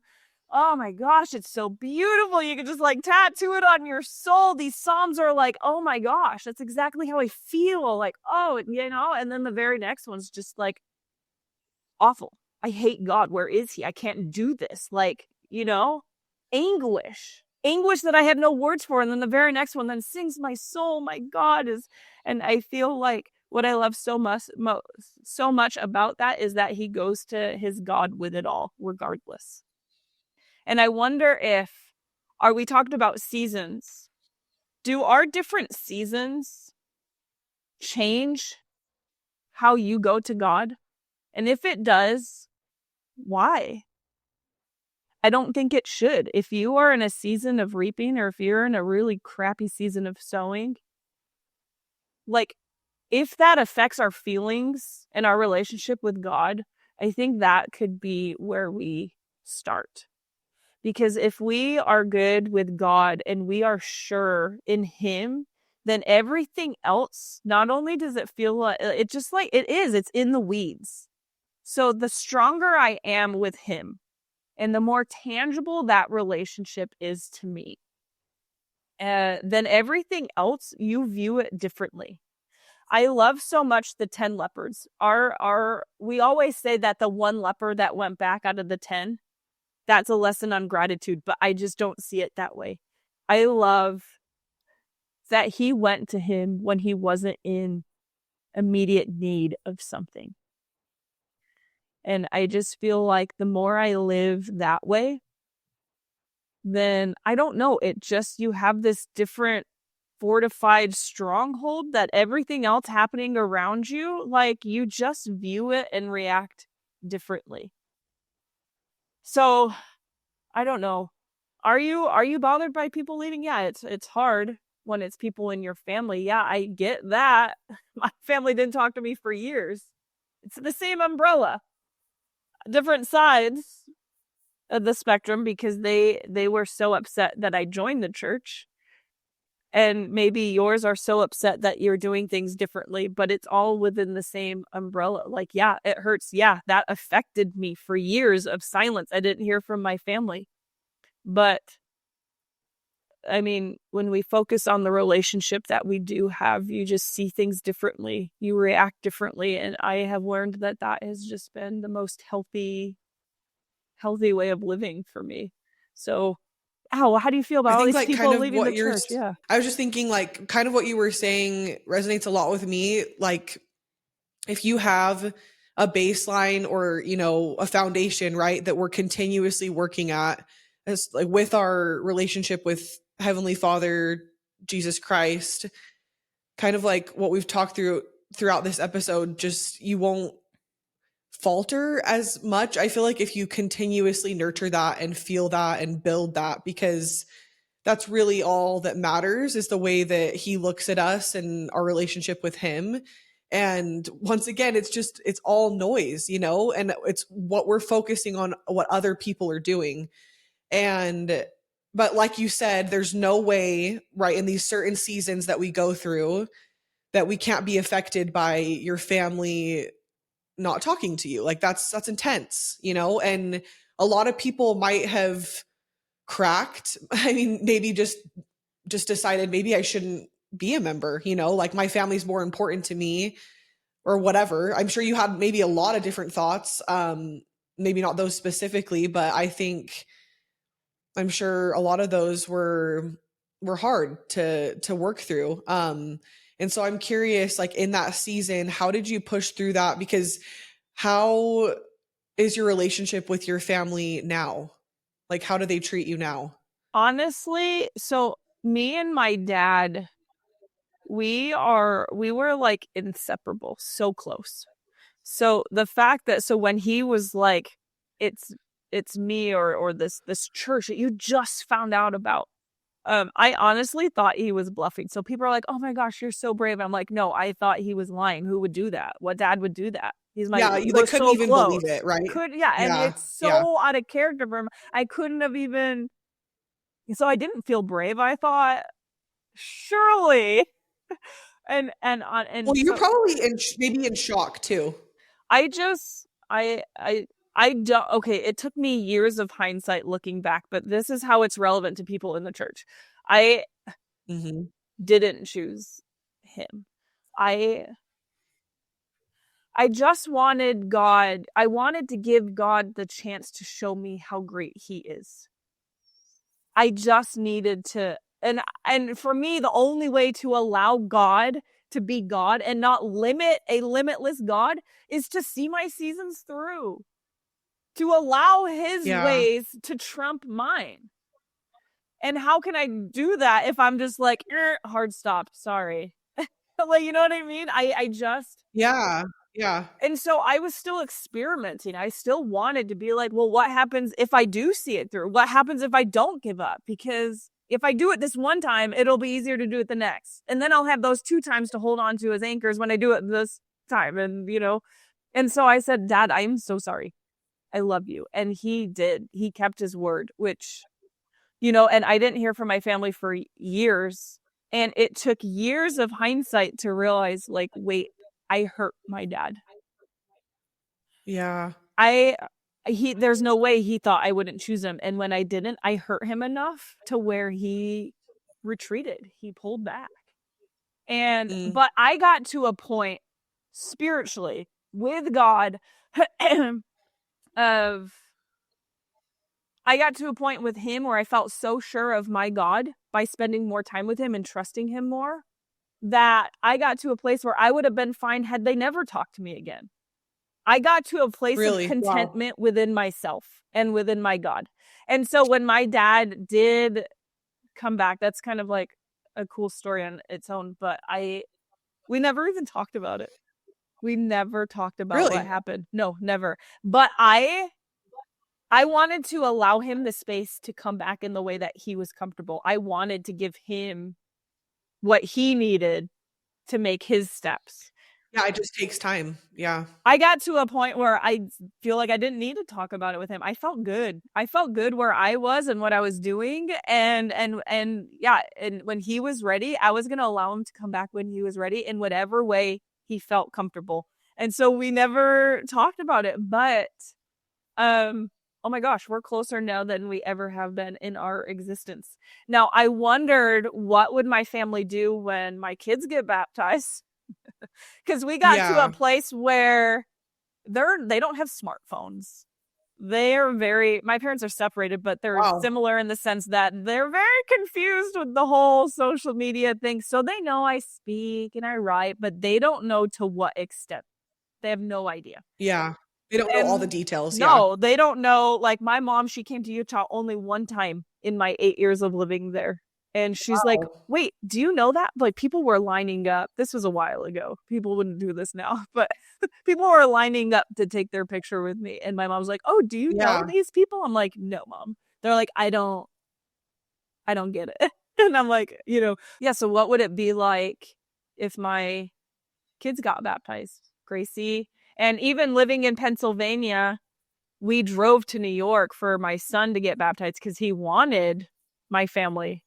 oh my gosh, it's so beautiful. You can just like tattoo it on your soul. These Psalms are like, oh my gosh, that's exactly how I feel. Like, oh, and then the very next one's just like awful. I hate God. Where is he? I can't do this. Like, anguish that I have no words for. And then the very next one then sings my soul. My God and I feel like what I love so much about that is that he goes to his God with it all, regardless. And I wonder are we talking about seasons? Do our different seasons change how you go to God? And if it does, why? I don't think it should. If you are in a season of reaping or if you're in a really crappy season of sowing, like if that affects our feelings and our relationship with God, I think that could be where we start. Because if we are good with God and we are sure in him, then everything else, not only does it feel like it's in the weeds. So the stronger I am with him and the more tangible that relationship is to me, then everything else, you view it differently. I love so much the 10 lepers. We always say that the one leper that went back out of the 10, that's a lesson on gratitude, but I just don't see it that way. I love that he went to him when he wasn't in immediate need of something. And I just feel like the more I live that way, then I don't know, you have this different fortified stronghold that everything else happening around you, like you just view it and react differently. So I don't know. Are you bothered by people leaving? Yeah, it's hard when it's people in your family. Yeah, I get that. My family didn't talk to me for years. It's the same umbrella. Different sides of the spectrum because they were so upset that I joined the church. And maybe yours are so upset that you're doing things differently, but it's all within the same umbrella. Like, yeah, it hurts. Yeah, that affected me for years of silence. I didn't hear from my family. But I mean, when we focus on the relationship that we do have, you just see things differently. You react differently. And I have learned that has just been the most healthy way of living for me. So, how do you feel about all these people leaving the church? Yeah. I was just thinking like kind of what you were saying resonates a lot with me. Like if you have a baseline or, a foundation, right, that we're continuously working at as like with our relationship with Heavenly Father, Jesus Christ, kind of like what we've talked throughout this episode, just you won't falter as much. I feel like if you continuously nurture that and feel that and build that, because that's really all that matters is the way that he looks at us and our relationship with him. And once again, it's all noise, you know, and it's what we're focusing on, what other people are doing. But like you said, there's no way, right, in these certain seasons that we go through, that we can't be affected by your family not talking to you. Like that's intense, you know? And a lot of people might have cracked. I mean, maybe just decided maybe I shouldn't be a member, you know, like my family's more important to me or whatever. I'm sure you had maybe a lot of different thoughts. Maybe not those specifically, but I'm sure a lot of those were hard to work through. And so I'm curious, like in that season, how did you push through that? Because how is your relationship with your family now? Like, how do they treat you now? Honestly, so me and my dad, we were like inseparable, so close. So the fact that, so when he was like, it's me or this church that you just found out about, I honestly thought he was bluffing. So people are like, "Oh my gosh, you're so brave." I'm like, "No, I thought he was lying. Who would do that? What dad would do that?" He's my, Yeah, you we're like couldn't so even close. believe it, right? And Yeah, it's so yeah. out of character for him. I couldn't have even. So I didn't feel brave. I thought, surely, Well, you're so probably maybe in shock too. I just I don't. Okay, it took me years of hindsight looking back, but this is how it's relevant to people in the church. I Mhm. didn't choose him. I just wanted God. I wanted to give God the chance to show me how great he is. I just needed to, and for me, the only way to allow God to be God and not limit a limitless God is to see my seasons through, to allow his Yeah. ways to trump mine. And how can I do that if I'm just like, hard stop, sorry. Like, you know what I mean? I just, Yeah. Yeah. and so I was still experimenting. I still wanted to be like, well, what happens if I do see it through? What happens if I don't give up? Because if I do it this one time, it'll be easier to do it the next. And then I'll have those 2 times to hold on to as anchors when I do it this time. And, you know, and so I said, Dad, I'm so sorry. I love you. And he did. He kept his word, which, you know, and I didn't hear from my family for years. And it took years of hindsight to realize, like, wait, I hurt my dad. Yeah. There's no way he thought I wouldn't choose him. And when I didn't, I hurt him enough to where he retreated. He pulled back. Mm. But I got to a point spiritually with God of, I got to a point with him where I felt so sure of my God by spending more time with him and trusting him more, that I got to a place where I would have been fine had they never talked to me again. I got to a place Really? of Wow. contentment within myself and within my God. And so when my dad did come back, that's kind of like a cool story on its own, but we never even talked about it. We never talked about Really? what happened. No, never. But I wanted to allow him the space to come back in the way that he was comfortable. I wanted to give him what he needed to make his steps. Yeah, it just takes time. Yeah. I got to a point where I feel like I didn't need to talk about it with him. I felt good. I felt good where I was and what I was doing. And yeah, and when he was ready, I was going to allow him to come back when he was ready in whatever way he felt comfortable. And so we never talked about it, but oh my gosh, we're closer now than we ever have been in our existence. Now, I wondered, what would my family do when my kids get baptized? Because we got to a place where they don't have smartphones. My parents are separated, but they're similar in the sense that they're very confused with the whole social media thing. So they know I speak and I write, but they don't know to what extent. They have no idea. Yeah. They don't know all the details. No, they don't know. Like my mom, she came to Utah only one time in my 8 years of living there. And she's like, wait, do you know that? Like people were lining up. This was a while ago. People wouldn't do this now, but people were lining up to take their picture with me. And my mom's like, oh, do you know these people? I'm like, no, Mom. They're like, I don't get it. And I'm like, you know, yeah. So what would it be like if my kids got baptized. Gracie. And even living in Pennsylvania, we drove to New York for my son to get baptized because he wanted my family,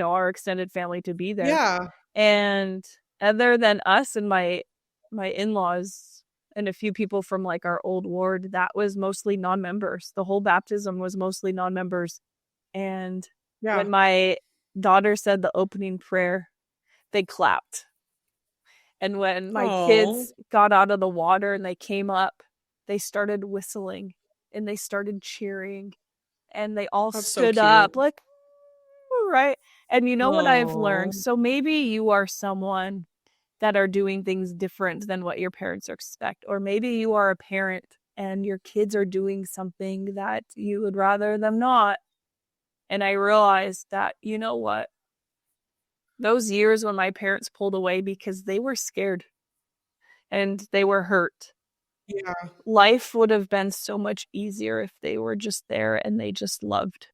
our extended family, to be there. Yeah. And other than us and my in-laws and a few people from like our old ward, that was mostly non-members. The whole baptism was mostly non-members. And when my daughter said the opening prayer, they clapped. And when my kids got out of the water and they came up, they started whistling and they started cheering and they all stood up like, right. And you know what I've learned? So maybe you are someone that are doing things different than what your parents expect. Or maybe you are a parent and your kids are doing something that you would rather them not. And I realized that, you know what? Those years when my parents pulled away because they were scared and they were hurt. Yeah. Life would have been so much easier if they were just there and they just loved.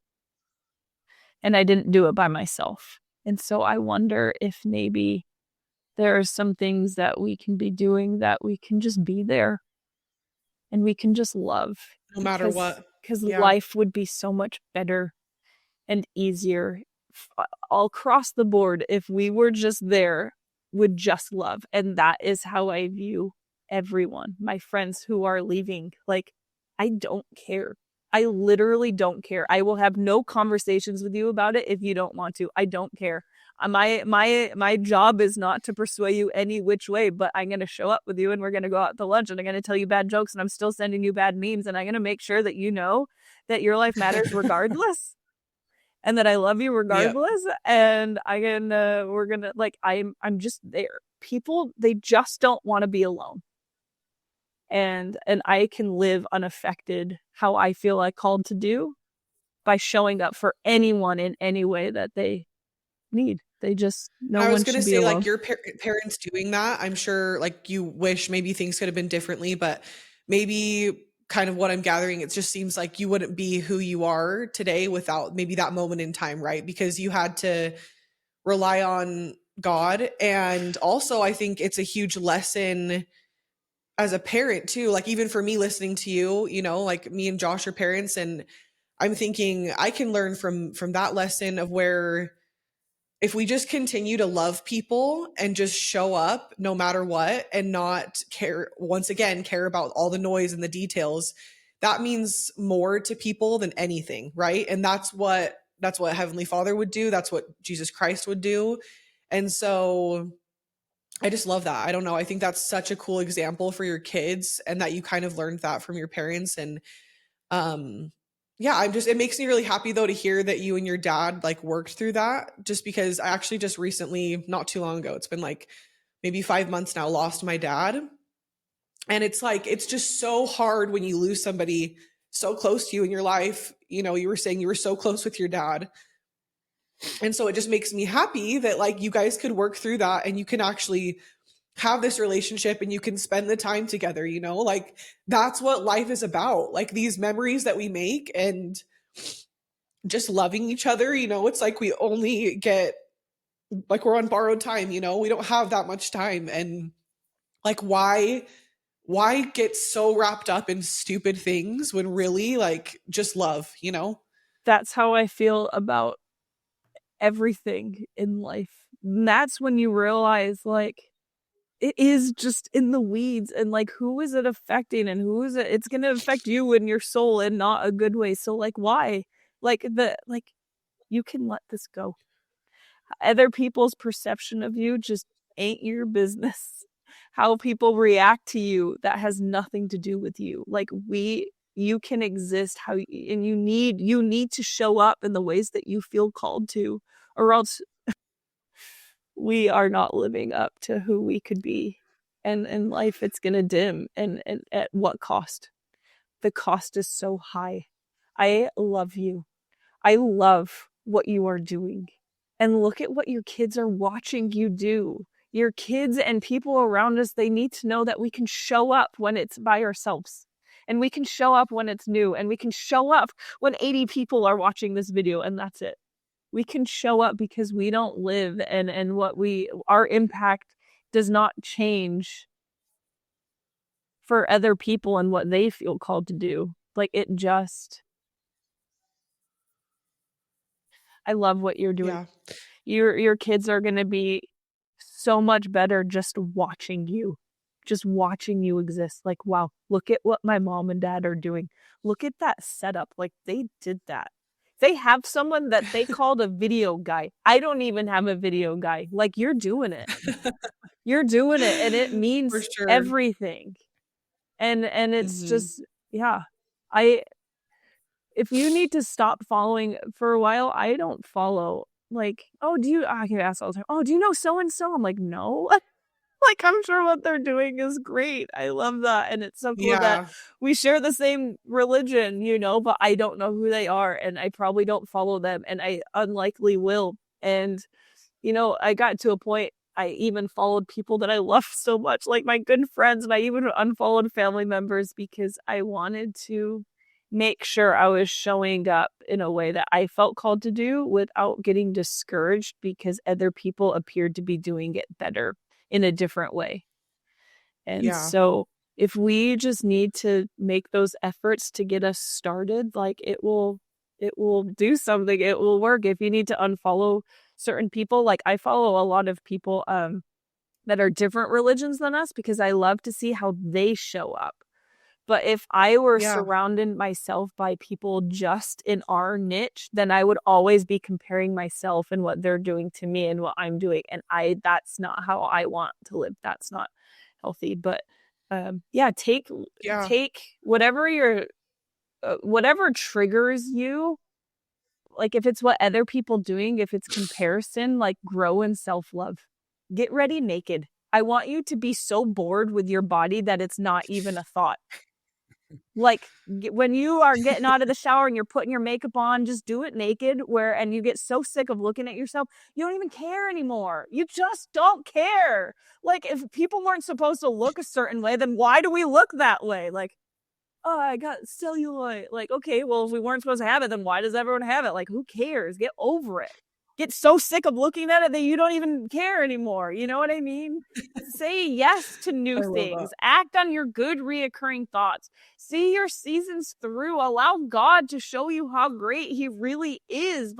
And I didn't do it by myself. And so I wonder if maybe there are some things that we can be doing that we can just be there and we can just love. No matter what. Because life would be so much better and easier all across the board if we were just there with just love. And that is how I view everyone, my friends who are leaving. Like, I don't care. I literally don't care. I will have no conversations with you about it if you don't want to. I don't care. My job is not to persuade you any which way, but I'm going to show up with you and we're going to go out to lunch and I'm going to tell you bad jokes and I'm still sending you bad memes and I'm going to make sure that you know that your life matters regardless. And that I love you regardless. Yeah. And we're gonna I'm just there. People, they just don't want to be alone. And I can live unaffected how I feel like called to do by showing up for anyone in any way that they need. They just, no one should be alone. I was going to say, like, your parents doing that, I'm sure, like, you wish maybe things could have been differently, but maybe kind of what I'm gathering, it just seems like you wouldn't be who you are today without maybe that moment in time, right? Because you had to rely on God. And also, I think it's a huge lesson as a parent too. Like, even for me listening to you, like me and Josh are parents, and I'm thinking I can learn from that lesson of where if we just continue to love people and just show up no matter what and not care about all the noise and the details, that means more to people than anything, right? And that's what Heavenly Father would do. That's what Jesus Christ would do. And so I just love that. I don't know. I think that's such a cool example for your kids and that you kind of learned that from your parents. And it makes me really happy though to hear that you and your dad like worked through that, just because I actually just recently, not too long ago, it's been like maybe 5 months now, lost my dad. And it's like, it's just so hard when you lose somebody so close to you in your life. You were saying you were so close with your dad. And so it just makes me happy that like you guys could work through that and you can actually have this relationship and you can spend the time together, like that's what life is about. Like these memories that we make and just loving each other, it's like we only get, like we're on borrowed time, we don't have that much time. And like, why get so wrapped up in stupid things when really like just love, That's how I feel about everything in life. And that's when you realize like, it is just in the weeds and like, who is it affecting and who is it? It's going to affect you and your soul in not a good way. So like, why? You can let this go. Other people's perception of you just ain't your business. How people react to you, that has nothing to do with you. Like you can exist and you need to show up in the ways that you feel called to, or else we are not living up to who we could be. And in life, it's going to dim. And at what cost? The cost is so high. I love you. I love what you are doing. And look at what your kids are watching you do. Your kids and people around us, they need to know that we can show up when it's by ourselves. And we can show up when it's new. And we can show up when 80 people are watching this video. And that's it. We can show up because we don't live and our impact does not change for other people and what they feel called to do. Like, it just, I love what you're doing. Yeah. Your kids are going to be so much better just watching you exist. Like, wow, look at what my mom and dad are doing. Look at that setup. Like, they did that. They have someone that they called a video guy. I don't even have a video guy. Like, you're doing it. You're doing it, and it For means sure. everything. And it's just, yeah. If you need to stop following for a while, I don't follow. Like, oh, I get asked all the time, oh, do you know so-and-so? I'm like, no. Like, I'm sure what they're doing is great. I love that. And it's so cool that Yeah. we share the same religion, but I don't know who they are, and I probably don't follow them, and I unlikely will. And, I got to a point, I even followed people that I love so much, like my good friends, and I even unfollowed family members because I wanted to make sure I was showing up in a way that I felt called to do without getting discouraged because other people appeared to be doing it better in a different way. And Yeah. so if we just need to make those efforts to get us started, like, it will do something. It will work. If you need to unfollow certain people, like, I follow a lot of people that are different religions than us because I love to see how they show up. But if I were Yeah. surrounded myself by people just in our niche, then I would always be comparing myself and what they're doing to me and what I'm doing. And that's not how I want to live. That's not healthy. But take whatever triggers you. Like, if it's what other people doing, if it's comparison, like, grow in self-love. Get ready naked. I want you to be so bored with your body that it's not even a thought. Like, when you are getting out of the shower and you're putting your makeup on, just do it naked, and you get so sick of looking at yourself, you don't even care anymore. You just don't care. Like, if people weren't supposed to look a certain way, then why do we look that way? Like, oh, I got cellulite. Like, okay, well, if we weren't supposed to have it, then why does everyone have it? Like, who cares? Get over it. Get so sick of looking at it that you don't even care anymore. You know what I mean? Say yes to new things. Act on your good reoccurring thoughts. See your seasons through. Allow God to show you how great he really is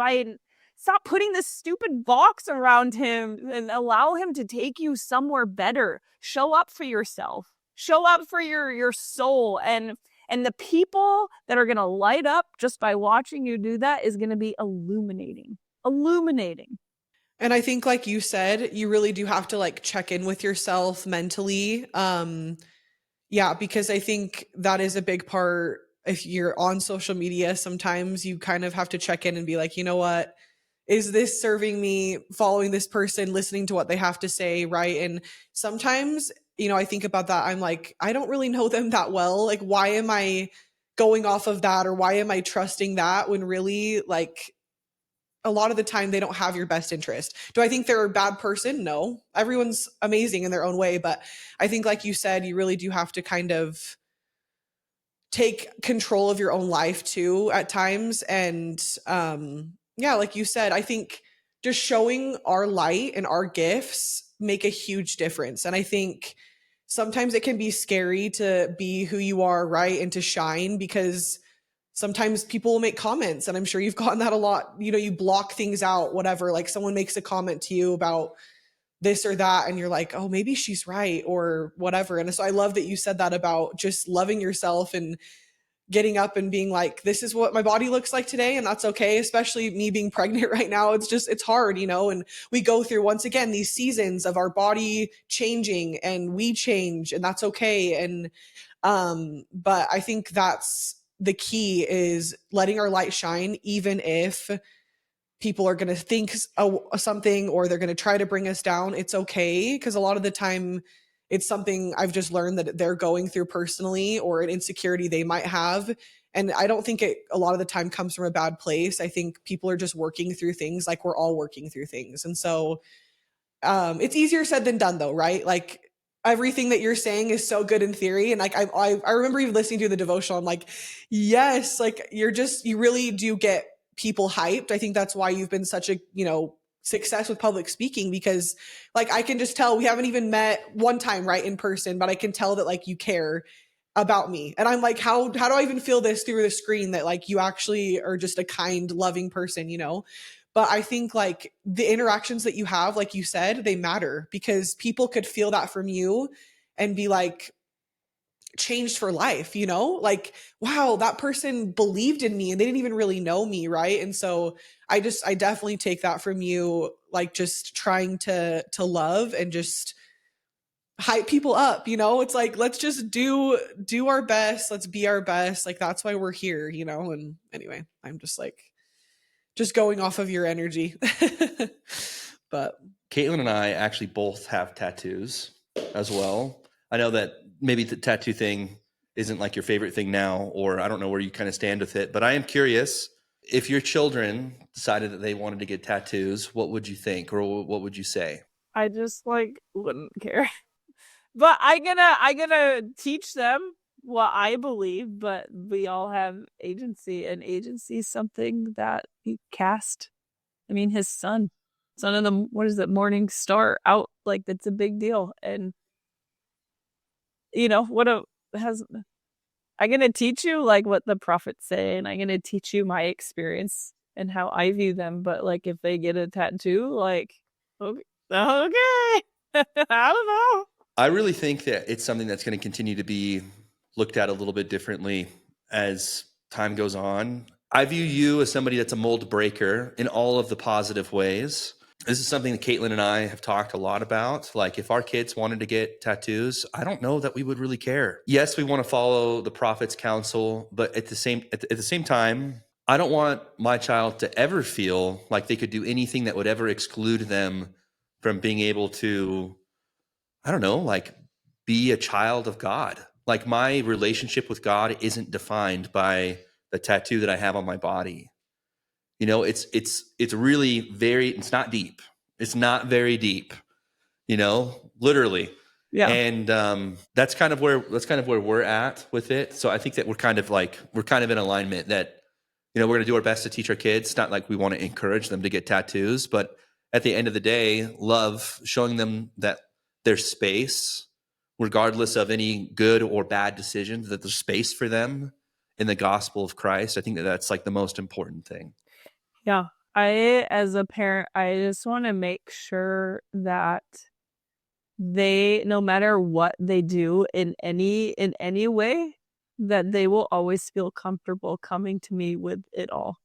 stop putting this stupid box around him and allow him to take you somewhere better. Show up for yourself. Show up for your soul. And the people that are going to light up just by watching you do that is going to be illuminating. And I think, like you said, you really do have to, like, check in with yourself mentally. Because I think that is a big part. If you're on social media, sometimes you kind of have to check in and be like, you know what? Is this serving me, following this person, listening to what they have to say, right? And sometimes, I think about that. I'm like, I don't really know them that well. Like, why am I going off of that, or why am I trusting that when really, like, a lot of the time they don't have your best interest? Do I think they're a bad person? No. Everyone's amazing in their own way. But I think, like you said, you really do have to kind of take control of your own life too at times. And like you said, I think just showing our light and our gifts make a huge difference. And I think sometimes it can be scary to be who you are, right? And to shine, because sometimes people will make comments, and I'm sure you've gotten that a lot. You block things out, whatever, like someone makes a comment to you about this or that, and you're like, oh, maybe she's right, or whatever. And so I love that you said that about just loving yourself and getting up and being like, this is what my body looks like today, and that's okay. Especially me being pregnant right now, it's hard, and we go through, once again, these seasons of our body changing, and we change, and that's okay. And but I think that's the key, is letting our light shine, even if people are going to think something, or they're going to try to bring us down. It's okay, because a lot of the time it's something I've just learned that they're going through personally, or an insecurity they might have. And I don't think it a lot of the time comes from a bad place. I think people are just working through things, like we're all working through things. And so it's easier said than done, though, right? Like, everything that you're saying is so good in theory. And like, I remember even listening to the devotional, I'm like, yes, like you really do get people hyped. I think that's why you've been such a, success with public speaking, because like I can just tell we haven't even met one time, right, in person, but I can tell that like you care about me. And I'm like, how do I even feel this through the screen, that like you actually are just a kind, loving person, you know? But I think like the interactions that you have, like you said, they matter, because people could feel that from you and be like changed for life, you know? Like, wow, that person believed in me and they didn't even really know me, right? And so I definitely take that from you, like just trying to love and just hype people up, you know? It's like, let's just do our best, let's be our best. Like that's why we're here, you know? And anyway, I'm just like just going off of your energy. But Caitlin and I actually both have tattoos as well. I know that maybe the tattoo thing isn't like your favorite thing now, or I don't know where you kind of stand with it, but I am curious, if your children decided that they wanted to get tattoos, what would you think, or what would you say? I just like wouldn't care. But I gonna teach them what I believe, but we all have agency, and agency is something that you cast. I mean, his son of the, what is it, morning star out, like that's a big deal. And you know, I'm gonna teach you like what the prophets say, and I'm gonna teach you my experience and how I view them. But like if they get a tattoo, like okay. I don't know. I really think that it's something that's going to continue to be looked at a little bit differently as time goes on. I view you as somebody that's a mold breaker in all of the positive ways. This is something that Caitlin and I have talked a lot about. Like if our kids wanted to get tattoos, I don't know that we would really care. Yes, we want to follow the prophet's counsel, but at the same time, I don't want my child to ever feel like they could do anything that would ever exclude them from being able to, I don't know, like be a child of God. Like my relationship with God isn't defined by the tattoo that I have on my body. You know, it's really it's not deep. It's not very deep, you know, literally. Yeah. And that's kind of where we're at with it. So I think that we're kind of in alignment that, you know, we're going to do our best to teach our kids. It's not like we want to encourage them to get tattoos, but at the end of the day, love, showing them that there's space, regardless of any good or bad decisions, that there's space for them in the gospel of Christ. I think that that's like the most important thing. Yeah. As a parent, I just want to make sure that they, no matter what they do in any way, that they will always feel comfortable coming to me with it all.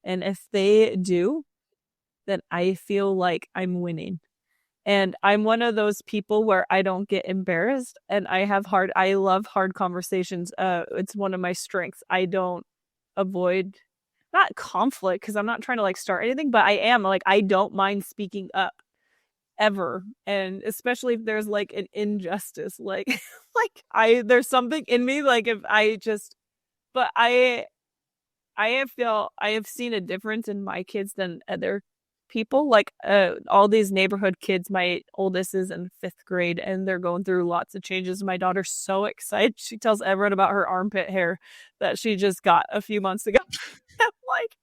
And if they do, then I feel like I'm winning. And I'm one of those people where I don't get embarrassed, and I love hard conversations. It's one of my strengths. I don't avoid, not conflict, because I'm not trying to like start anything, but I don't mind speaking up ever. And especially if there's like an injustice, like, there's something in me, like if I just, but I have seen a difference in my kids than other people. Like all these neighborhood kids, my oldest is in 5th grade and they're going through lots of changes. My daughter's so excited. She tells everyone about her armpit hair that she just got a few months ago. like,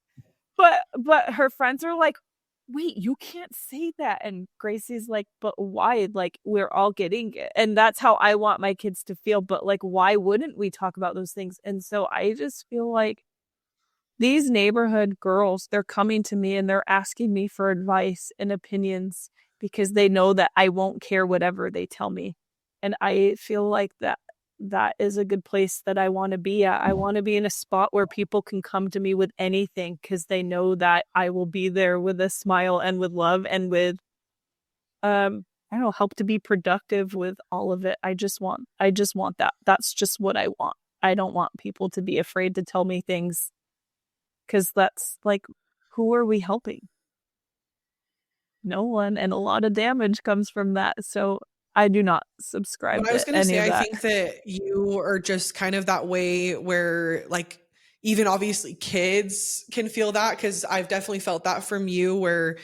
but her friends are like, wait, you can't say that. And Gracie's like, but why? Like, we're all getting it. And that's how I want my kids to feel. But like, why wouldn't we talk about those things? And so I just feel like these neighborhood girls, they're coming to me and they're asking me for advice and opinions because they know that I won't care whatever they tell me. And I feel like that is a good place that I want to be at. I want to be in a spot where people can come to me with anything because they know that I will be there with a smile and with love and with, I don't know, help to be productive with all of it. I just want that. That's just what I want. I don't want people to be afraid to tell me things. Because that's like, who are we helping? No one. And a lot of damage comes from that. So I do not subscribe I was to going to any say, of that. I think that you are just kind of that way where like, even obviously kids can feel that, because I've definitely felt that from you, where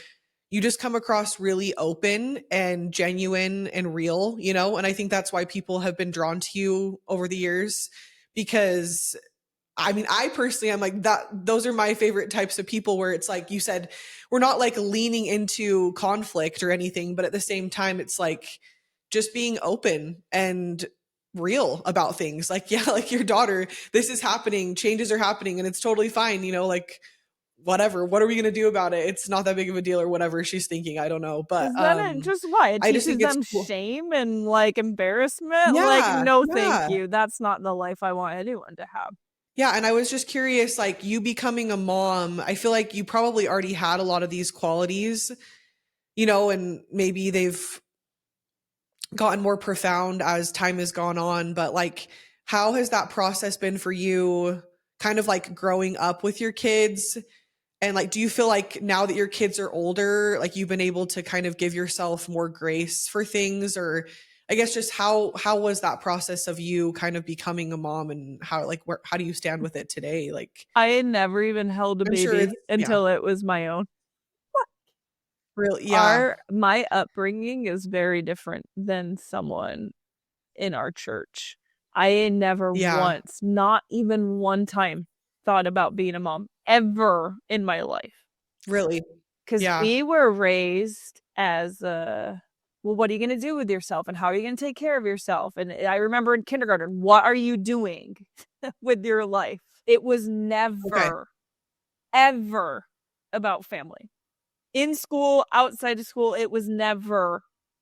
you just come across really open and genuine and real, you know? And I think that's why people have been drawn to you over the years, because I mean, I personally, I'm like that. Those are my favorite types of people where it's like you said, we're not like leaning into conflict or anything, but at the same time, it's like just being open and real about things. Like, yeah, like your daughter, this is happening, changes are happening, and it's totally fine. Like whatever, what are we going to do about it? It's not that big of a deal or whatever she's thinking. I don't know. But, then it just what? It I just teaches think it's them cool. shame and like embarrassment. Like, Yeah. no, Yeah. thank you. That's not the life I want anyone to have. Yeah, and I was just curious, like you becoming a mom, I feel like you probably already had a lot of these qualities, and maybe they've gotten more profound as time has gone on, but like how has that process been for you kind of like growing up with your kids? And like, do you feel like now that your kids are older, like you've been able to kind of give yourself more grace for things, or I guess just how was that process of you kind of becoming a mom, and how how do you stand with it today? Like I had never even held a I'm sure baby it's until it was my own. really, yeah. My upbringing is very different than someone in our church. I never once, not even one time, thought about being a mom ever in my life. Really? Because we were raised as well, what are you going to do with yourself, and how are you going to take care of yourself? And I remember in kindergarten, what are you doing with your life? It was never, ever about family. In school, outside of school, it was never.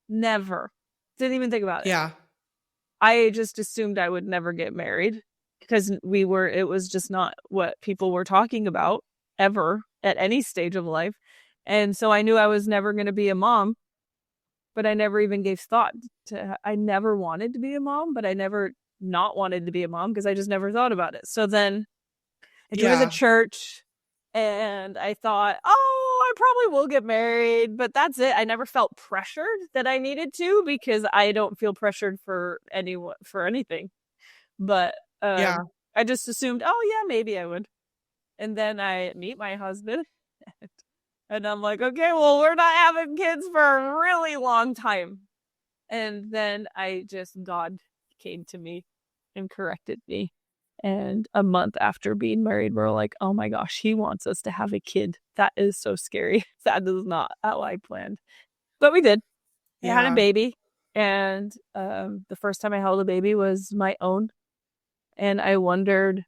Didn't even think about it. Yeah. I just assumed I would never get married because it was just not what people were talking about ever at any stage of life. And so I knew I was never going to be a mom, but I never even gave thought I never wanted to be a mom, but I never not wanted to be a mom because I just never thought about it. So then I joined the church and I thought, I probably will get married, but that's it. I never felt pressured that I needed to because I don't feel pressured for anything. But I just assumed, maybe I would. And then I meet my husband and I'm like, okay, well, we're not having kids for a really long time. And then God came to me and corrected me. And a month after being married, we're like, oh my gosh, he wants us to have a kid. That is so scary. That is not how I planned. But we did. I had a baby. And the first time I held a baby was my own. And I wondered,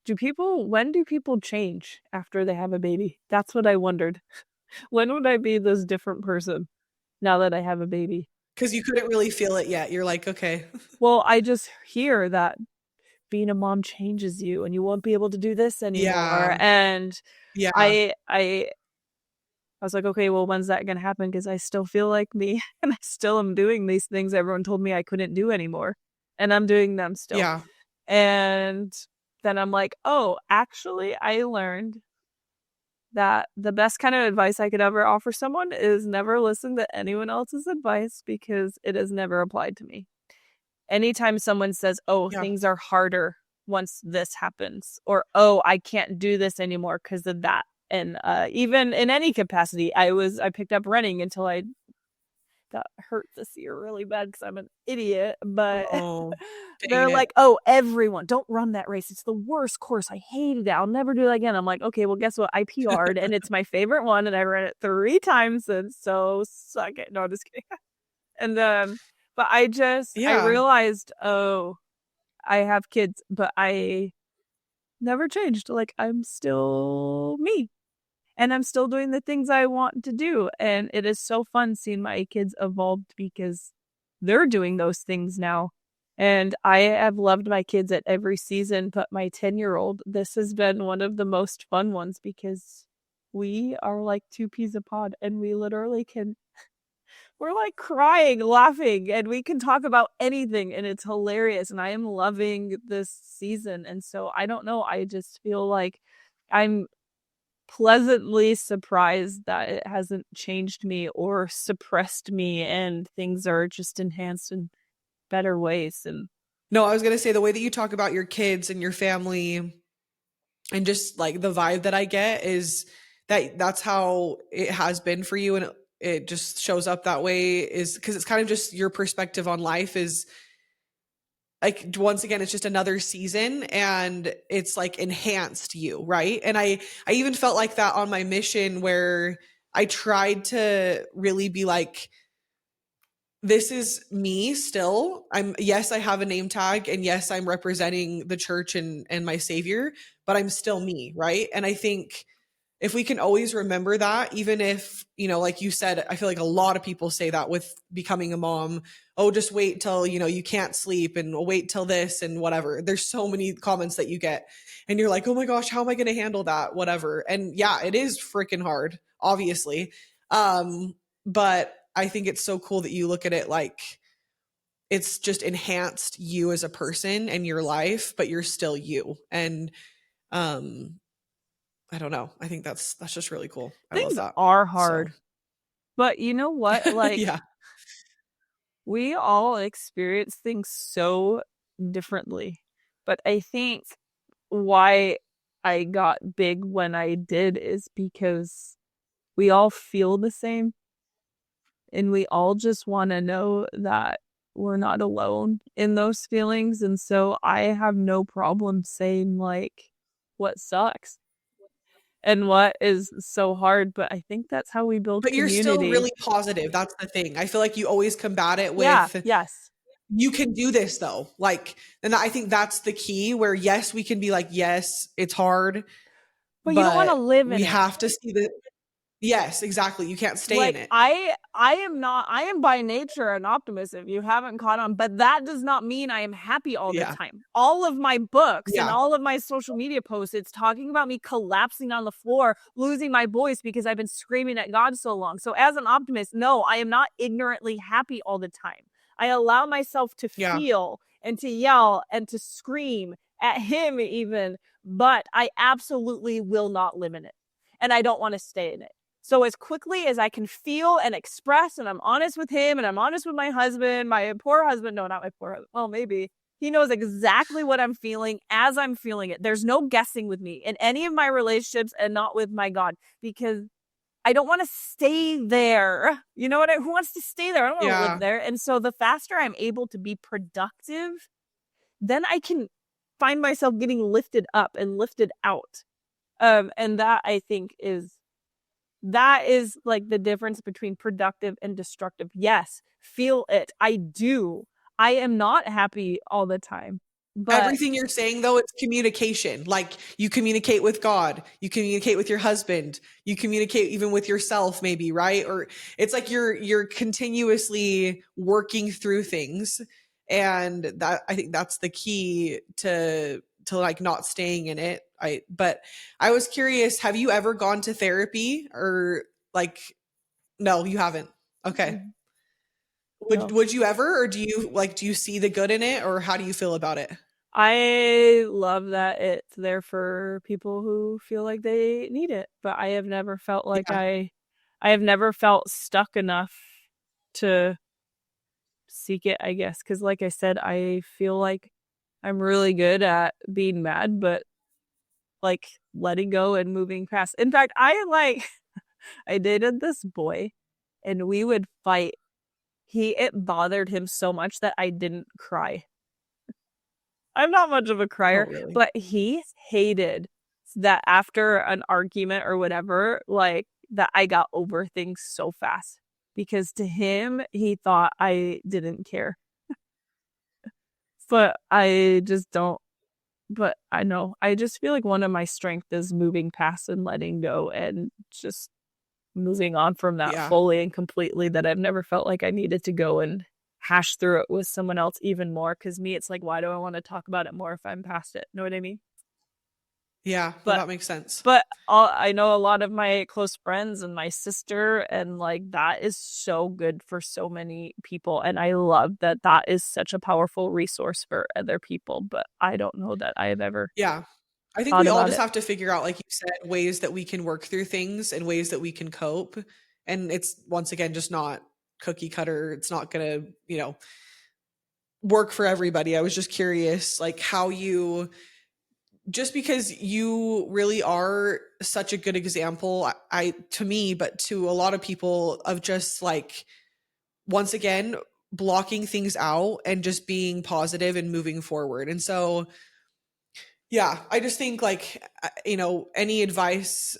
when do people change after they have a baby? That's what I wondered. When would I be this different person now that I have a baby? Because you couldn't really feel it yet. You're like, okay. Well, I just hear that being a mom changes you and you won't be able to do this anymore. Yeah. And I was like, okay, well, when's that going to happen? Because I still feel like me and I still am doing these things everyone told me I couldn't do anymore. And I'm doing them still. Yeah. And then I'm like, oh, actually, I learned that the best kind of advice I could ever offer someone is never listen to anyone else's advice because it has never applied to me. Anytime someone says, things are harder once this happens, or, I can't do this anymore because of that. And even in any capacity, I picked up running until I got hurt this year really bad because I'm an idiot. But they're like, everyone, don't run that race. It's the worst course. I hated it. I'll never do it again. I'm like, okay, well, guess what? I PR'd and it's my favorite one. And I ran it 3 times since. So suck it. No, I'm just kidding. And but I realized, I have kids, but I never changed. Like, I'm still me. And I'm still doing the things I want to do. And it is so fun seeing my kids evolved because they're doing those things now. And I have loved my kids at every season, but my 10-year-old, this has been one of the most fun ones because we are like 2 peas a pod and we literally we're like crying, laughing, and we can talk about anything and it's hilarious. And I am loving this season. And so I don't know. I just feel like I'm pleasantly surprised that it hasn't changed me or suppressed me and things are just enhanced in better ways. And no, I was going to say the way that you talk about your kids and your family and just like the vibe that I get is that's how it has been for you. And it just shows up that way is because it's kind of just your perspective on life is like once again, it's just another season and it's like enhanced you, right? And I even felt like that on my mission where I tried to really be like, this is me still. Yes, I have a name tag, and yes, I'm representing the church and my savior, but I'm still me, right? And I think if we can always remember that, even if, like you said, I feel like a lot of people say that with becoming a mom. Oh, just wait till, you can't sleep, and wait till this and whatever. There's so many comments that you get and you're like, oh my gosh, how am I going to handle that? Whatever. And yeah, it is freaking hard, obviously. But I think it's so cool that you look at it like it's just enhanced you as a person and your life, but you're still you. And, I don't know. I think that's just really cool. I love Things that. are hard. So. But you know what? Like, Yeah. we all experience things so differently. But I think why I got big when I did is because we all feel the same. And we all just want to know that we're not alone in those feelings. And so I have no problem saying, like, what sucks and what is so hard. But I think that's how we build But you're community. still really positive. That's the thing. I feel like you always combat it Yeah, with, yes. you can do this though. Like, and I think that's the key where, yes, we can be like, yes, it's hard, But you don't want to live in we it. have to see the, yes, exactly. You can't stay Like, in it. I am by nature an optimist, if you haven't caught on, but that does not mean I am happy all the Yeah. time. All of my books and Yeah. all of my social media posts, it's talking about me collapsing on the floor, losing my voice because I've been screaming at God so long. So as an optimist, no, I am not ignorantly happy all the time. I allow myself to Yeah. feel and to yell and to scream at him even, but I absolutely will not live in it. And I don't want to stay in it. So as quickly as I can feel and express, and I'm honest with him, and I'm honest with my husband, my poor husband, no, not my poor husband, well, maybe, he knows exactly what I'm feeling as I'm feeling it. There's no guessing with me in any of my relationships, and not with my God, because I don't want to stay there. You know what? Who wants to stay there? I don't want to live there. And so the faster I'm able to be productive, then I can find myself getting lifted up and lifted out. And that, I think, is like the difference between productive and destructive. Yes, feel it. I do. I am not happy all the time. But everything you're saying though, it's communication. Like, you communicate with God, you communicate with your husband, you communicate even with yourself, maybe, right? Or it's like you're continuously working through things. And that, I think that's the key to like not staying in it. But I was curious, have you ever gone to therapy, or like, no, you haven't? Okay. no. Would you ever, or do you see the good in it, or how do you feel about it? I love that it's there for people who feel like they need it, but I have never felt like I have never felt stuck enough to seek it, I guess, because like I said, I feel like I'm really good at being mad, but like letting go and moving past. In fact, I dated this boy and we would fight. It bothered him so much that I didn't cry. I'm not much of a crier, really? But he hated that after an argument or whatever, like, that I got over things so fast, because to him, he thought I didn't care. But I just don't. But I know, I just feel like one of my strengths is moving past and letting go and just moving on from that fully and completely, that I've never felt like I needed to go and hash through it with someone else even more. Because me, it's like, why do I want to talk about it more if I'm past it? Know what I mean? Yeah, well, that makes sense. But I know a lot of my close friends and my sister, and like, that is so good for so many people. And I love that is such a powerful resource for other people. But I don't know that I have ever. Yeah. I think we all just have to figure out, like you said, ways that we can work through things and ways that we can cope. And it's, once again, just not cookie cutter. It's not going to, work for everybody. I was just curious, like, how you, just because you really are such a good example, to me, but to a lot of people, of just like, once again, blocking things out and just being positive and moving forward. And so, yeah, I just think like, any advice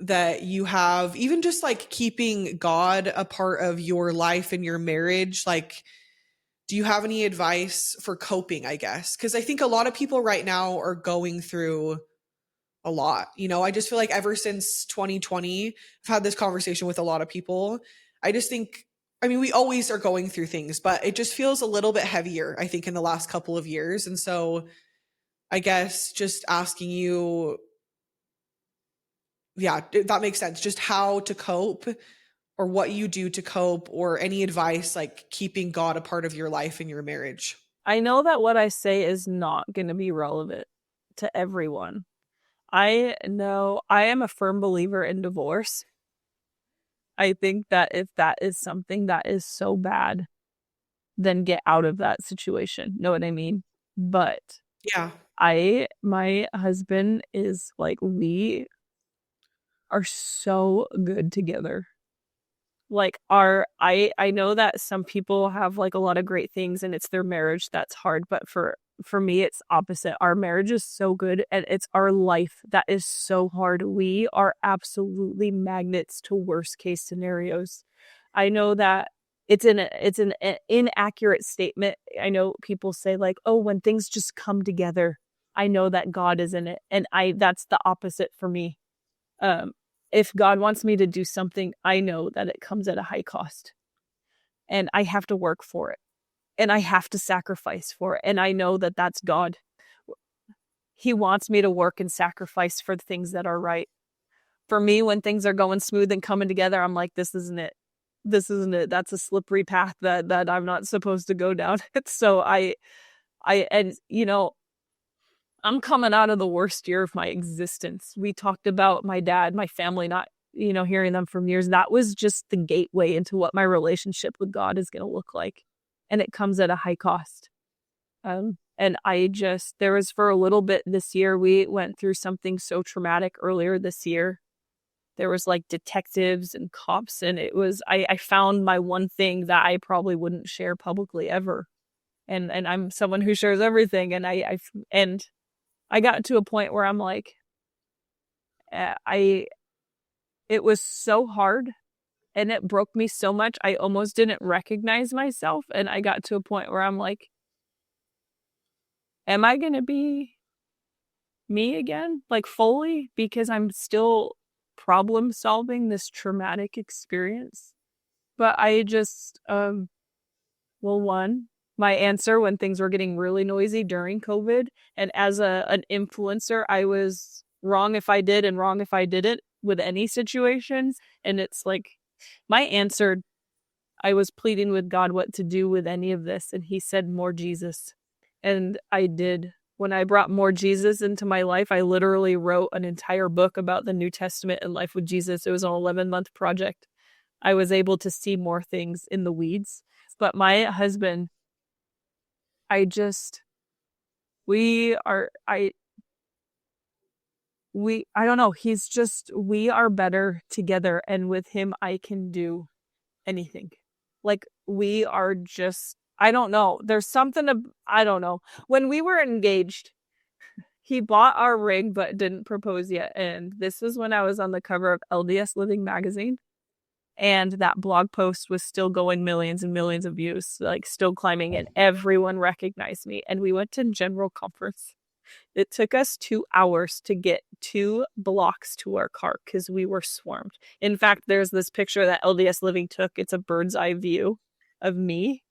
that you have, even just like keeping God a part of your life and your marriage, like, do you have any advice for coping, I guess? Because I think a lot of people right now are going through a lot. I just feel like ever since 2020, I've had this conversation with a lot of people. I just think, we always are going through things, but it just feels a little bit heavier, I think, in the last couple of years. And so I guess just asking you, yeah, that makes sense. Just how to cope or what you do to cope, or any advice like keeping God a part of your life and your marriage. I know that what I say is not going to be relevant to everyone. I know I am a firm believer in divorce. I think that if that is something that is so bad, then get out of that situation. Know what I mean? But Yeah. my husband is like, we are so good together. Like I know that some people have like a lot of great things and it's their marriage that's hard, but for me it's opposite. Our marriage is so good and it's our life that is so hard. We are absolutely magnets to worst case scenarios. I know that it's an inaccurate statement. I know people say like, oh, when things just come together, I know that God is in it, and that's the opposite for me. If God wants me to do something, I know that it comes at a high cost and I have to work for it and I have to sacrifice for it. And I know that that's God. He wants me to work and sacrifice for the things that are right. For me, when things are going smooth and coming together, I'm like, this isn't it. This isn't it. That's a slippery path that I'm not supposed to go down. So I'm coming out of the worst year of my existence. We talked about my dad, my family, not, hearing them from years. That was just the gateway into what my relationship with God is going to look like. And it comes at a high cost. And there was for a little bit this year, we went through something so traumatic earlier this year. There was like detectives and cops, and it was, I found my one thing that I probably wouldn't share publicly ever. And I'm someone who shares everything. And I got to a point where I'm like, it was so hard and it broke me so much. I almost didn't recognize myself. And I got to a point where I'm like, am I going to be me again? Like fully? Because I'm still problem solving this traumatic experience. But I just, my answer when things were getting really noisy during COVID, and as an influencer, I was wrong if I did and wrong if I didn't with any situations. And it's like, my answer, I was pleading with God what to do with any of this. And he said, more Jesus. And I did. When I brought more Jesus into my life, I literally wrote an entire book about the New Testament and life with Jesus. It was an 11-month project. I was able to see more things in the weeds. But my husband, I don't know. We are better together. And with him, I can do anything. Like we are just, I don't know. There's something, I don't know. When we were engaged, he bought our ring, but didn't propose yet. And this was when I was on the cover of LDS Living magazine. And that blog post was still going millions and millions of views, like still climbing, and everyone recognized me. And we went to general conference. It took us 2 hours to get 2 blocks to our car because we were swarmed. In fact, there's this picture that LDS Living took. It's a bird's eye view of me.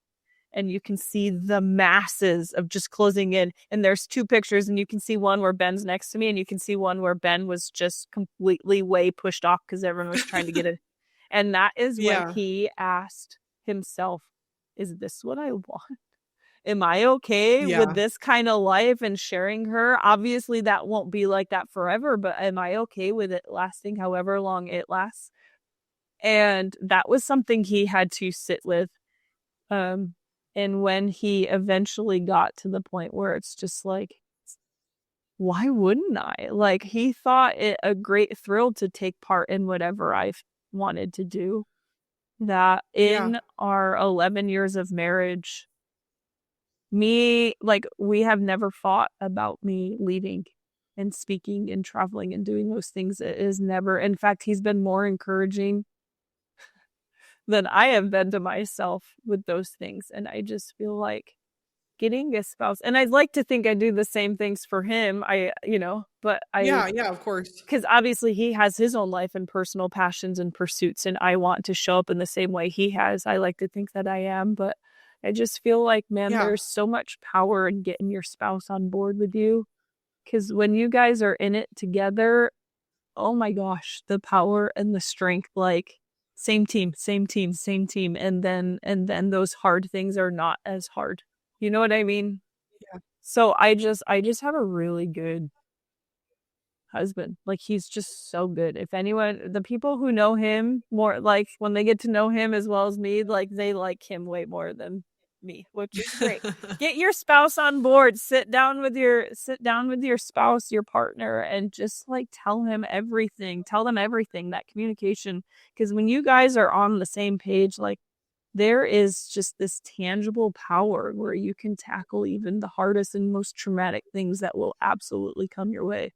And you can see the masses of just closing in. And there's 2 pictures, and you can see one where Ben's next to me, and you can see one where Ben was just completely way pushed off because everyone was trying to get it. And that is when he asked himself, is this what I want? Am I okay with this kind of life and sharing her? Obviously, that won't be like that forever, but am I okay with it lasting however long it lasts? And that was something he had to sit with. And when he eventually got to the point where it's just like, why wouldn't I? Like, he thought it a great thrill to take part in whatever I've wanted to do. that Yeah. in our 11 years of marriage, we have never fought about me leaving and speaking and traveling and doing those things. It is never, in fact, he's been more encouraging than I have been to myself with those things. And I just feel like getting a spouse, and I'd like to think I do the same things for him. Yeah, yeah, of course. Because obviously he has his own life and personal passions and pursuits, and I want to show up in the same way he has. I like to think that I am, but I just feel like, man, Yeah. there's so much power in getting your spouse on board with you. Because when you guys are in it together, oh my gosh, the power and the strength, like same team, same team, same team. And then those hard things are not as hard. You know what I mean? Yeah. So I just have a really good husband. Like, he's just so good. If anyone, the people who know him more, like when they get to know him as well as me, like they like him way more than me, which is great. Get your spouse on board. Sit down with your spouse, your partner, and just like tell them everything. That communication, because when you guys are on the same page, like there is just this tangible power where you can tackle even the hardest and most traumatic things that will absolutely come your way.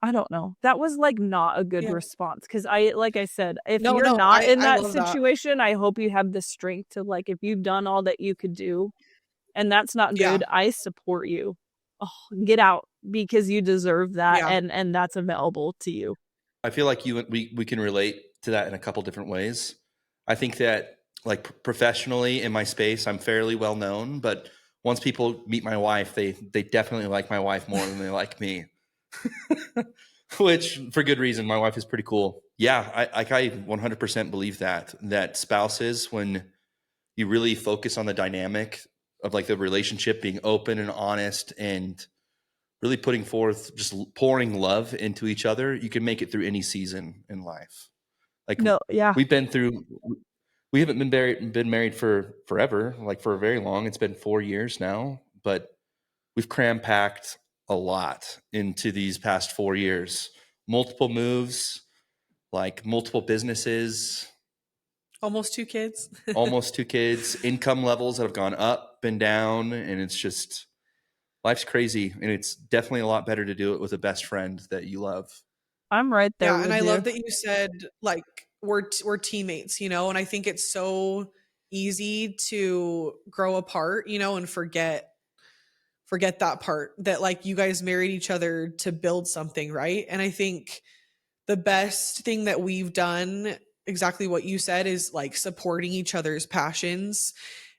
I don't know. That was like not a good Yeah. response, because like I said, if No, you're no, not in I that love that. situation, I hope you have the strength to, like, if you've done all that you could do and that's not Yeah. good, I support you. Oh, get out, because you deserve that, Yeah. and that's available to you. I feel like we can relate to that in a couple different ways. I think that like professionally in my space, I'm fairly well known, but once people meet my wife, they definitely like my wife more than they like me. Which for good reason. My wife is pretty cool. Yeah, I 100% believe that spouses, when you really focus on the dynamic of like the relationship being open and honest and really putting forth, just pouring love into each other, you can make it through any season in life. Like No, yeah. we haven't been married for forever, like for very long. It's been 4 years now, but we've cram packed a lot into these past 4 years. Multiple moves, like multiple businesses, Almost 2 kids. almost 2 kids, income levels that have gone up and down, and it's just life's crazy, and it's definitely a lot better to do it with a best friend that you love. I'm right there Yeah, and with I you. love that you said like we're teammates, and I think it's so easy to grow apart, and forget that part that like you guys married each other to build something, right? And I think the best thing that we've done, exactly what you said, is like supporting each other's passions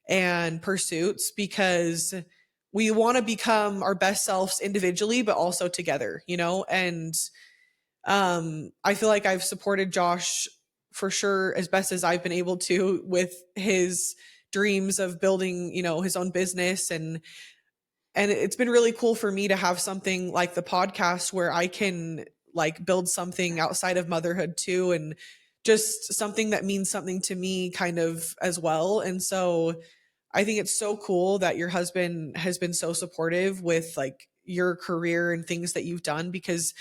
and pursuits, because we want to become our best selves individually but also together, and I feel like I've supported Josh for sure as best as I've been able to with his dreams of building, his own business, and it's been really cool for me to have something like the podcast where I can like build something outside of motherhood too, and just something that means something to me kind of as well. And so I think it's so cool that your husband has been so supportive with like your career and things that you've done, because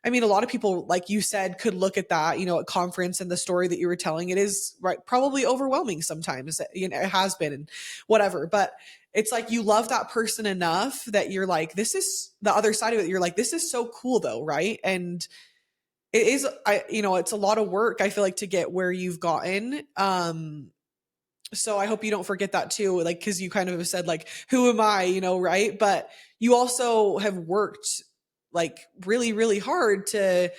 I mean, a lot of people, like you said, could look at that, at conference, and the story that you were telling, it is right, probably overwhelming sometimes, it has been and whatever, but it's like you love that person enough that you're like, this is the other side of it. You're like, this is so cool though. Right. And it is, it's a lot of work, I feel like, to get where you've gotten. So I hope you don't forget that too, like, because you kind of have said like, who am I, right? But you also have worked like really, really hard to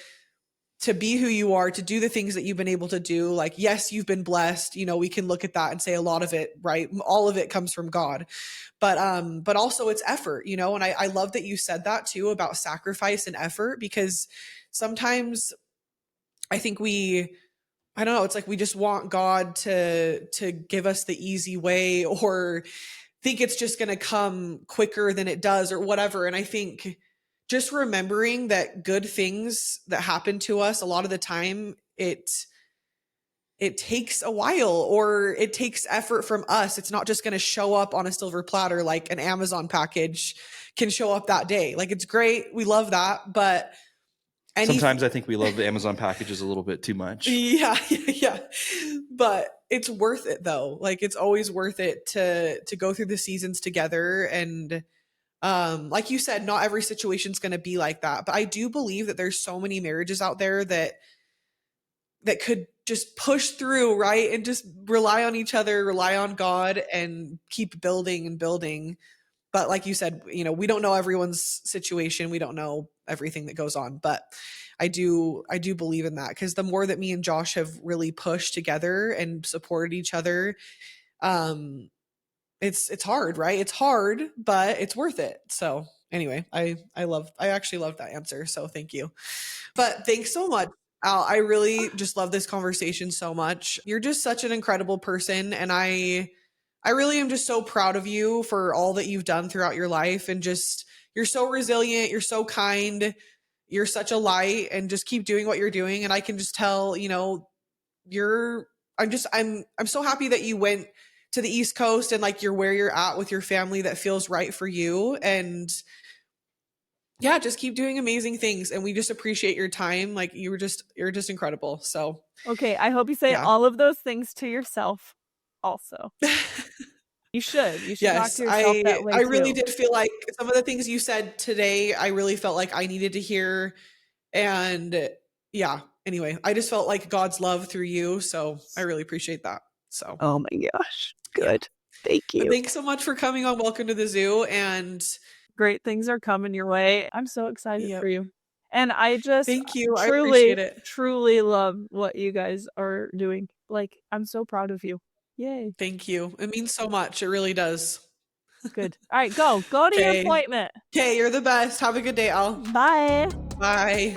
be who you are, to do the things that you've been able to do. Like, yes, you've been blessed, we can look at that and say a lot of it, right? All of it comes from God, but also it's effort, and I love that you said that too, about sacrifice and effort, because sometimes I think I don't know, it's like we just want God to give us the easy way, or think it's just going to come quicker than it does, or whatever. And I think just remembering that good things that happen to us, a lot of the time it takes a while, or it takes effort from us. It's not just going to show up on a silver platter like an Amazon package can show up that day. Like, it's great, we love that, but Sometimes I think we love the Amazon packages a little bit too much. Yeah. But it's worth it though. Like it's always worth it to go through the seasons together. And like you said, not every situation's going to be like that. But I do believe that there's so many marriages out there that could just push through, right? And just rely on each other, rely on God, and keep building and building. But like you said, we don't know everyone's situation. We don't know everything that goes on, but I do believe in that, because the more that me and Josh have really pushed together and supported each other, it's hard, right? It's hard, but it's worth it. So anyway, I actually love that answer. So thank you. But thanks so much, Al. I really just love this conversation so much. You're just such an incredible person. And I really am just so proud of you for all that you've done throughout your life. And just, you're so resilient. You're so kind. You're such a light, and just keep doing what you're doing. And I can just tell, I'm so happy that you went to the East Coast, and like you're where you're at with your family that feels right for you. And yeah, just keep doing amazing things. And we just appreciate your time. Like you're just incredible. So, okay. I hope you say all of those things to yourself also. You should talk to yourself that way I really too. did feel like some of the things you said today, I really felt like I needed to hear. And yeah, anyway, I just felt like God's love through you. So I really appreciate that. So, oh my gosh. Good. Thank you. But thanks so much for coming on Welcome to the Zoo. And great things are coming your way. I'm so excited for you. And I just thank you. I appreciate it. Truly love what you guys are doing. Like, I'm so proud of you. Yay. Thank you. It means so much. It really does. Good. All right, go to your appointment. Okay, you're the best. Have a good day, Al. Bye. Bye.